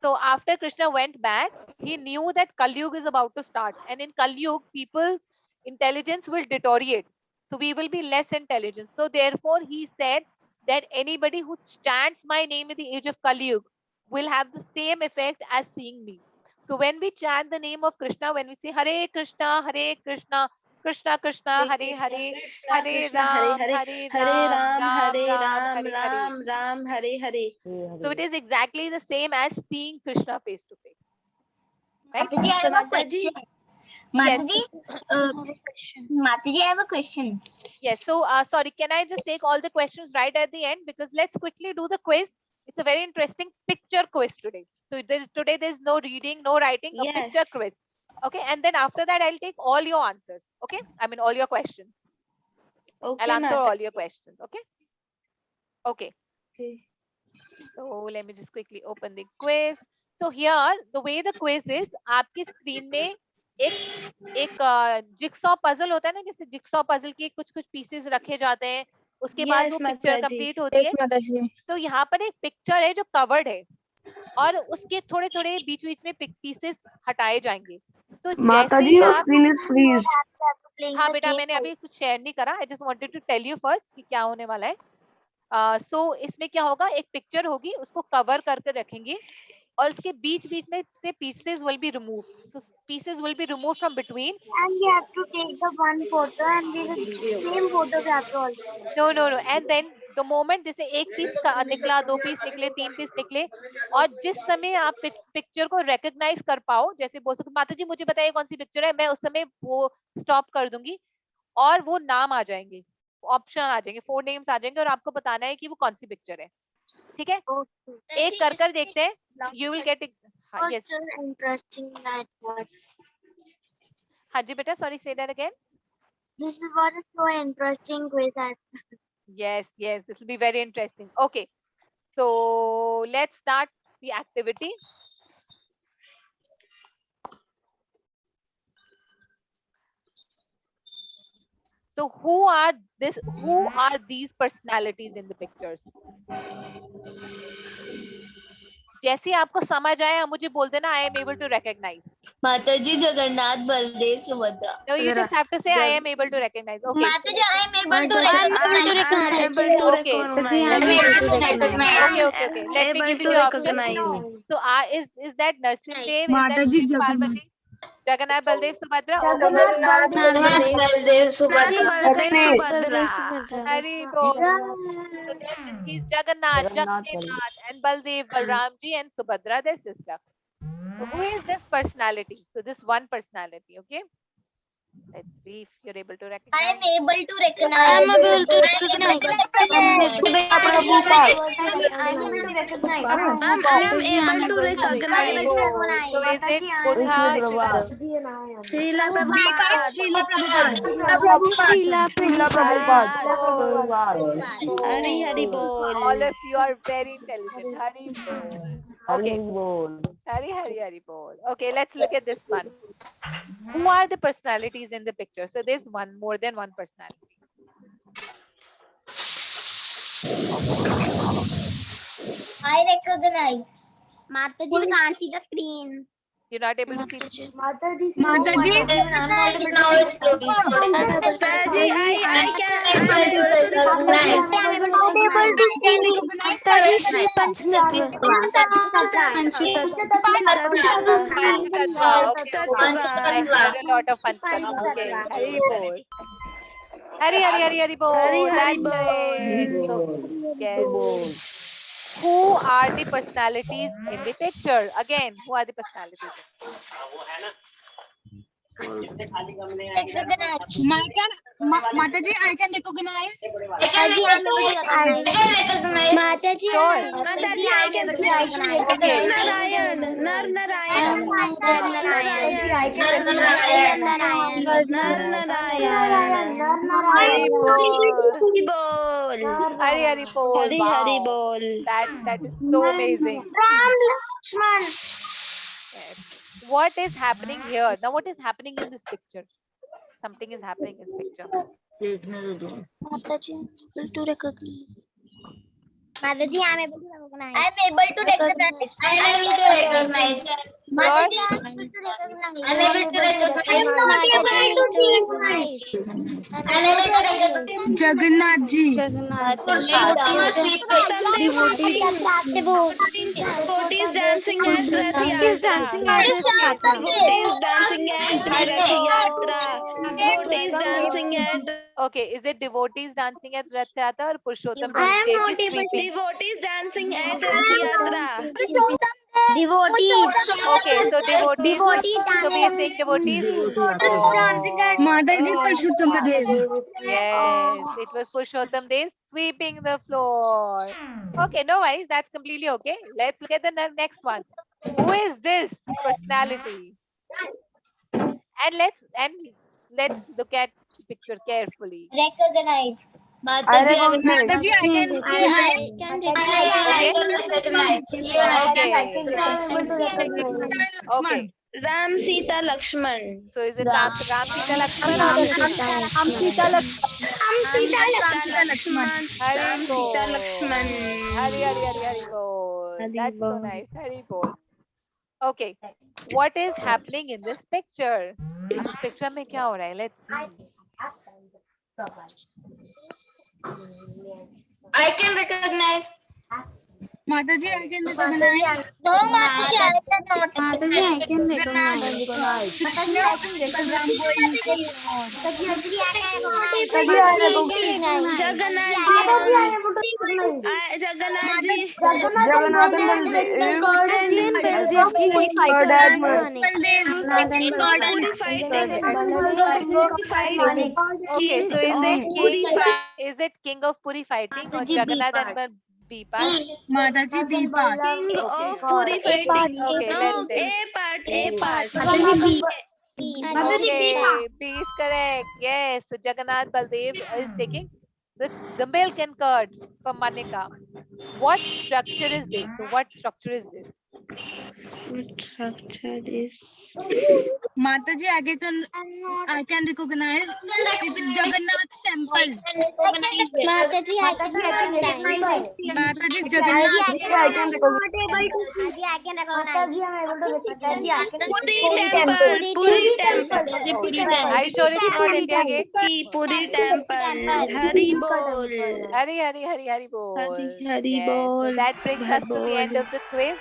So after Krishna went back, he knew that Kali Yuga is about to start. And in Kali Yuga, people's intelligence will deteriorate. So we will be less intelligent. So therefore, he said that anybody who chants my name in the age of Kali Yuga will have the same effect as seeing me. So when we chant the name of Krishna, when we say Hare Krishna, Krishna Krishna, Hare Hare, Hare Ram, Hare Ram, Ram Ram, Hare Hare. Ram Ram, Hare Hare. So it is exactly the same as seeing Krishna face to face. Right? Mataji, I have a question. Mataji, Mataji, I have a question. Yes. So sorry, can I just take all the questions right at the end? Because let's quickly do the quiz. It's a very interesting picture quiz today. So today there's no reading, no writing, a picture Yes. quiz. Okay. And then after that, I'll take all your answers. Okay. I mean, all your questions. Okay, I'll answer Mataji. all your questions. Okay. Okay. Okay. So let me just quickly open the quiz. So here, the way the quiz is, आपकी screen में एक jigsaw puzzle होता है ना, जैसे jigsaw puzzle के कुछ कुछ पीसेस रखे जाते हैं, उसके बाद Yes, वो पिक्चर Mataji. कंप्लीट होती है. तो यहाँ पर एक पिक्चर है जो कवर्ड है और उसके थोड़े थोड़े बीच बीच में पीसेस हटाए जाएंगे. तो जैसे ही आप, हाँ बेटा, मैंने अभी कुछ शेयर नहीं करा. I just wanted to tell you first कि क्या होने वाला है. सो इसमें क्या होगा, एक पिक्चर होगी, उसको कवर करके रखेंगे और उसके बीच बीच में से pieces will be removed. So pieces will be removed from between. And we have to take the one photo and we will same photo we have to also. No. And then the moment जैसे एक piece निकला, 2 piece निकले, 3 piece निकले, और जिस समय आप picture को recognize कर पाओ, जैसे बोल सको माता जी मुझे बताइए कौन सी पिक्चर है, मैं उस समय वो स्टॉप कर दूंगी और वो नाम आ जाएंगे, ऑप्शन आ जाएंगे, 4 नेम्स आ जाएंगे और आपको बताना है कि वो कौन सी पिक्चर है. ठीक है, एक कर देखते हैं. You will get it. Yes. Interesting that was. हाँ जी बेटा, sorry, say that again. This is what is so interesting quiz. Yes, this will be very interesting. Okay, so let's start the activity. So who are these personalities in the pictures? जैसे ही आपको समझ आया मुझे बोल देना, I am able to recognize. माताजी Jagannath Baldev Subhadra. No, you just have to say I am able to recognize. Okay. Mataji, I am able to recognize. Okay. Okay. Let me give you the option. So is that Narsimha Dev? Is that Parvati? Jagannath Baldev Subhadra. Hari Bol. So then he's Jagannath, and Baldev, Balramji, and Subhadra, their sister. So who is this personality? So this one personality, okay? Let's see if you're able to recognize. I am able to recognize. I am able to recognize. So is it Buddha? Srila Prabhupada. Hari Bol. All of you are very intelligent. Hari Bol. Okay. Hari Bol. Okay, let's look at this one. Who are the personalities in the picture? So there's more than one personality. I recognize. Mataji, we can't see the screen. You're not able to see. Mataji, I A lot of fun. Okay. Hari Bol. Hari Bol. So, yes. Who are the personalities in the picture? Again, who are the personalities? Mataji, I can recognize. Mataji, can recognize. Narayan. I can recognize. Narnarayan. Hari bol. Hari bol. Hari Hari bol. Hari Hari Wow. bol. That is so amazing. Yes. What is happening here? Now what is happening in this picture? Something is happening in this picture. Mataji, able to recognize. Mataji, I am able to recognize. I am able to recognize. I am able to recognize. Mataji, I am able to recognize. I am able to recognize. I am able to recognize. I am able to recognize. Jagannath ji. Devotees dancing at Rath Yatra. Devotees dancing at Rath Yatra. Devotees dancing at Okay, is it devotees dancing at Rath Yatra or Purushottam I am Dev not is able to- sweeping? devotees dancing at Rath Yatra. Devotees. Okay, so devotees. Devotees So we are saying devotees. Mataji Purushottam Dev. Yes, it was Purushottam Dev sweeping the floor. Okay, no worries, that's completely okay. Let's look at the next one. Who is this personality? And let's look at the picture carefully. Recognize. Mataji, Mataji, I can recognize. Okay. Ram Sita Lakshman. So is it Ram Sita Lakshman or Hari Bol. Hari Bol. Hari That's so Bol. nice. Hari Bol. Okay. What is happening in this picture? अब इस picture में क्या हो रहा है? Let's see. I can recognize. Mataji, I can recognize. No, Mataji, I cannot. Mataji, I can recognize. Jagannath ji. Okay, so is it King of Puri fighting or Jagannath and B part? Mataji, B part. King of Puri fighting. Okay, No, let's A part. Okay, B is correct. Yes, so Jagannath Baldev is taking the milk and curd from Manika. What structure is this? So what structure is this? What structure is? Mataji, I can recognize. It's Jagannath temple. Mataji, I can recognize. Mataji, Jagannath. Puri temple. Are you sure it's not India Gate? Puri temple. Hari bol. Hari bol. Hari Yes, bol. so that brings us to the end of the quiz.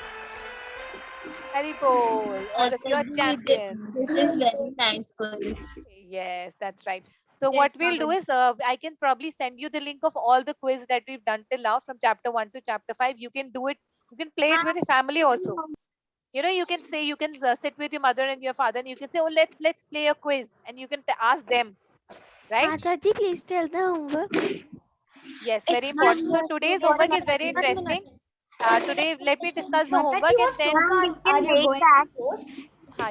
Hari bol. All of you are champions. This is very nice quiz. Yes, that's right. So what we'll do is, I can probably send you the link of all the quiz that we've done till now from chapter 1 to chapter 5. You can do it. You can play it with your family also. You know, you can say, you can sit with your mother and your father and you can say, oh, let's play a quiz, and you can ask them, right? Mataji, please tell the homework. Yes, very important. So today's homework is very interesting. Today, let me discuss the homework and then. Are you going to post?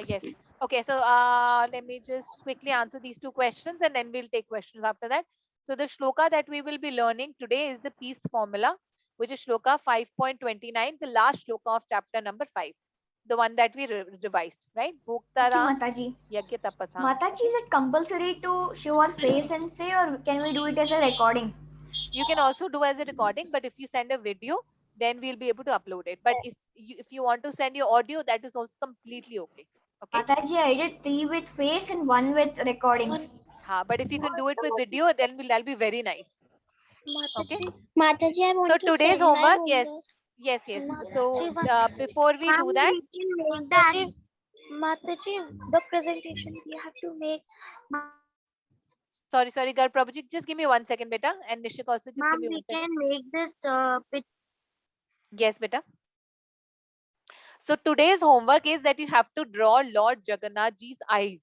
Yes. Okay, so let me just quickly answer these two questions and then we'll take questions after that. So the shloka that we will be learning today is the peace formula, which is shloka 5.29, the last shloka of chapter number 5, the one that we revised, right? Bhoktara Mataji. Yagya Tapasa. Mataji, is it compulsory to show our face and say, or can we do it as a recording? You can also do as a recording, but if you send a video, then we'll be able to upload it. But if you want to send your audio, that is also completely okay. Okay. Mataji, I did 3 with face and 1 with recording. But if you can do it with video, then that'll be very nice. Okay. Mataji, I want So to today's send my homework, yes. So before we do that, Mataji, the presentation we have to make. sorry, Gar Prabhuji, just give me 1 second, beta, and Nishik also just give me 1 second. make this Yes, beta. So today's homework is that you have to draw Lord Jagannath Ji's eyes.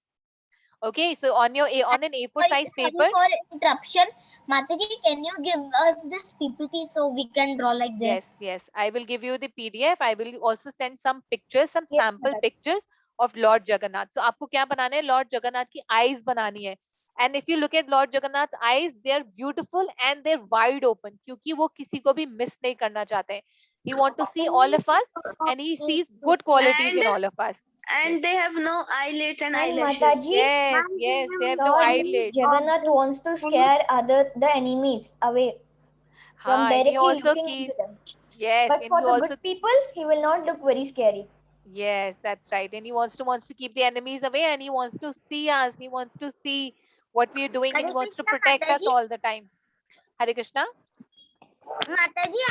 Okay, so on an A4 size paper. For interruption, Mataji, can you give us this PPT so we can draw like this? Yes. I will give you the PDF. I will also send some pictures, some sample pictures of Lord Jagannath. So आपको क्या बनाना है? Lord Jagannath की eyes बनानी है. And if you look at Lord Jagannath's eyes, they are beautiful and they're wide open. क्योंकि वो किसी को भी miss नहीं करना चाहते हैं. He want to see all of us, and he sees good qualities in all of us. And they have no eyelids and And eyelashes. Mataji, Yes, yes, they have no Lord eyelids. Jagannath wants to scare the enemies away from And he directly also looking keeps, into them. yes, But and for he the also, good people, he will not look very scary. yes, that's right. And he wants to keep the enemies away, and he wants to see us. He wants to see what we are doing, and he wants to protect us all the time. Hare Krishna. Mataji,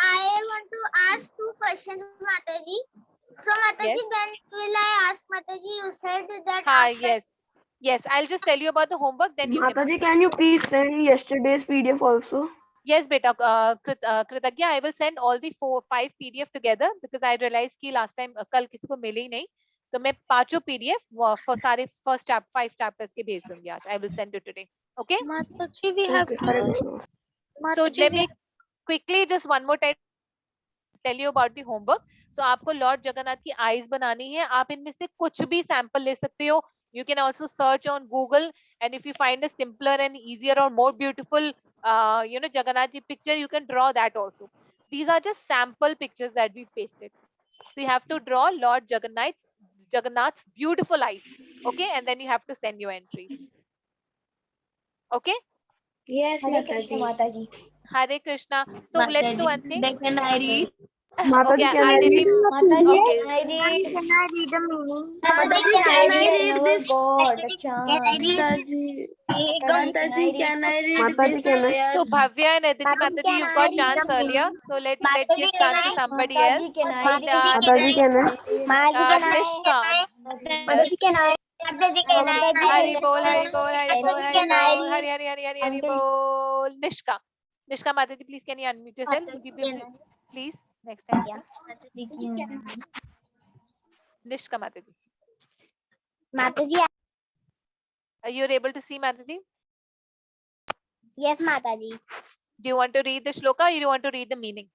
I want to ask two questions, Mataji. So, Mataji, Yes. when will I ask Mataji? You said that Hi, after yes. Yes, I'll just tell you about the homework, then you can. Mataji, can you please send yesterday's PDF also? Yes, beta. Kritagya, I will send all the 5 PDF together because I realized कि last time कल किसी को मिले ही नहीं, तो मैं 5 PDF for सारे first 5 chapters के भेज दूंगी आज. I will send it today. Okay? Mataji, we have Okay, Hare Krishna. So let me quickly just one more time tell you about the homework. So आपको Lord Jagannath की eyes बनानी है. आप इनमें से कुछ भी sample ले सकते हो. You can also search on Google, and if you find a simpler and easier or more beautiful, Jagannath ji picture, you can draw that also. These are just sample pictures that we pasted. So you have to draw Lord Jagannath's beautiful eyes. Okay, and then you have to send your entry. Okay. Yes, Hare Krishna, Mataji. Mataji. Hare Krishna. So let's do one thing. Can I read? Mataji, Okay, can I Aditi. read? Mataji, Okay. can I read? Can I read the meaning? Mataji, Mataji, can I I read never this? got a Can I chance. read? Mataji, Mataji, Mataji, can I read Mataji, this? can I? Prayer? So Bhavya and Aditi Mataji, Mataji, can you've I got read chance the earlier. meaning? So let's Mataji, give can chance to I? somebody else. Mataji, can I And read? Mataji, can I? Mataji, can I? Nishka. Mataji, can I? Mataji, can I? Mataji, Hari can bol, I? Hari bol, Hari bol, Mataji, Hari can I bol, read? Hari Hari Hari Hari Hari Uncle, bol. Nishka. Nishka Mataji, please can you unmute yourself? Would you Mataji, be can able I? to, please, next time. Yeah. Mataji, can I? Nishka Mataji. Mataji, You're able to see Mataji? yes, Mataji. Do you want to read the shloka or you want to read the meaning?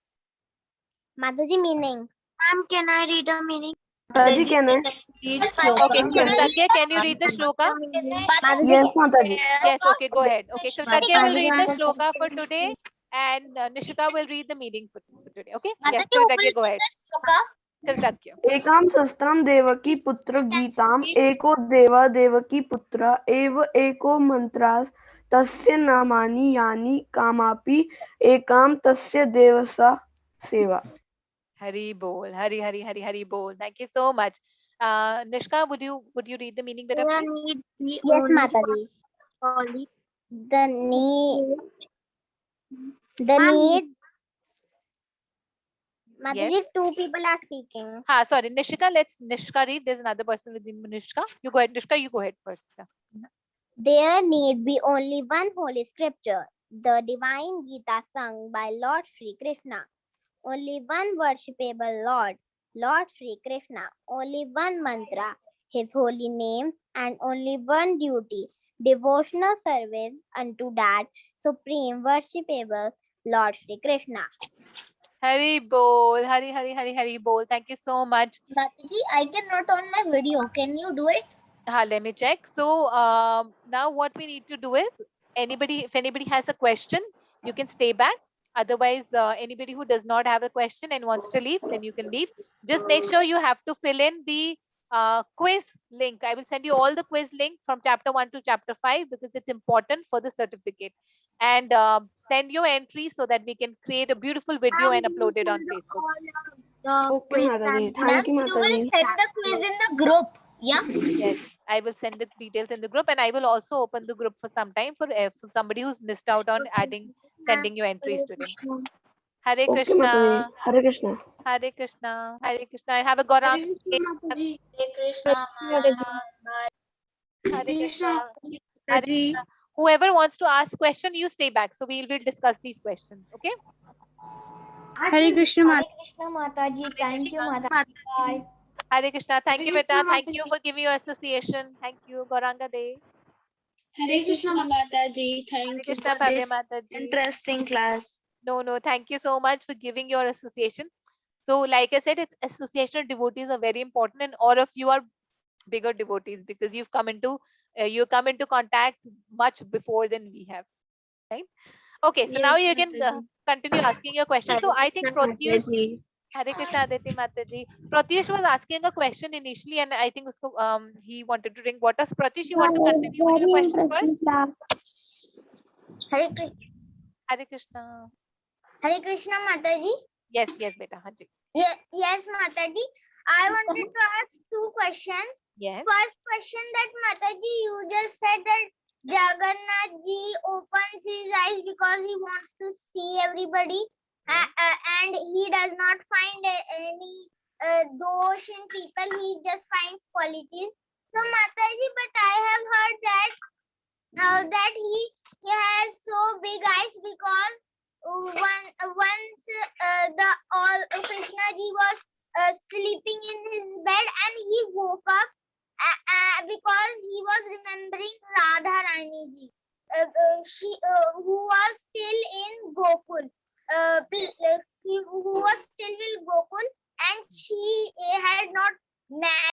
Mataji, meaning. Ma'am, can I read the meaning? Mataji, can I? Okay, Kritagya, can you read the shloka? Mataji, Yes, Mataji. Yes, okay, go ahead. Okay, Kritagya will read the shloka for today and Nishika will read the meaning for today. Okay? Yes, Mataji, who will Kritagya, go read ahead. the shloka? Kritagya. एकां शस्त्रं देवकी पुत्र गीताम् एको देवा देवकी पुत्र एव एको मन्त्रास् तस्य नामानि यानि कामापि एकां तस्य देवसा सेवा. Hari bol, Hari Hari Hari Hari bol. Thank you so much. Nishka, would you read the meaning better, please? Yes, Mataji. The need. The need. Yes. Mataji, two people are speaking. Sorry, Nishika. Let's Nishka read. There's another person with Nishka. You go ahead, Nishka. You go ahead first. There need be only one holy scripture, the divine Gita sung by Lord Sri Krishna. Only one worshipable Lord, Lord Sri Krishna. Only one mantra, his holy names, and only one duty, devotional service unto that supreme worshipable Lord Sri Krishna. Hari bol, Hari Hari Hari Hari bol. Thank you so much. Mataji, I cannot on my video. Can you do it? Let me check. So now what we need to do is if anybody has a question, you can stay back. Otherwise, anybody who does not have a question and wants to leave, then you can leave. Just make sure you have to fill in the quiz link. I will send you all the quiz link from chapter 1 to chapter 5 because it's important for the certificate. And send your entry so that we can create a beautiful video and upload it on Facebook. Okay, Mataji. Thank you, You will Mataji. send the quiz in the group. Yeah. Yes, I will send the details in the group, and I will also open the group for some time for somebody who's missed out on sending you entries today. Hare Okay, Krishna, Mataji. Hare Krishna. Hare Krishna, Hare Krishna. I have a Gaurang. Hare Krishna, Hare Krishna. Whoever wants to ask question, you stay back. So we will discuss these questions. Okay. Hare Krishna Hare Krishna, Mataji. Thank you, Mataji. Bye. Hare Krishna. Thank you, Beta. Thank you for giving your association. Thank you, Gauranga De. Hare Krishna, Mataji. Hare Thank you Krishna, for this Bhavya Mataji. interesting class. No, thank you so much for giving your association. So like I said, it's association of devotees are very important and all of you are bigger devotees, because you come into contact much before than we have, right? Okay, so now Yes, you can Mataji. continue asking your question. So I think Pratyush, Hare Krishna Aditi Mataji. Pratyush was asking a question initially, and I think he wanted to drink water. So Pratyush, you want to continue with your question first? Hare Krishna, Hare Krishna. Hare Krishna Mataji. Yes, beta. Haji. Yes, Mataji. I wanted to ask two questions. Yes. First question, that Mataji, you just said that Jagannath ji opens his eyes because he wants to see everybody, and he does not find any dosh in people. He just finds qualities. So Mataji, but I have heard that he has so big eyes because once Krishna ji was sleeping in his bed and he woke up because he was remembering Radha Rani ji, she who was still in Gokul, who was still in Gokul, and she had not married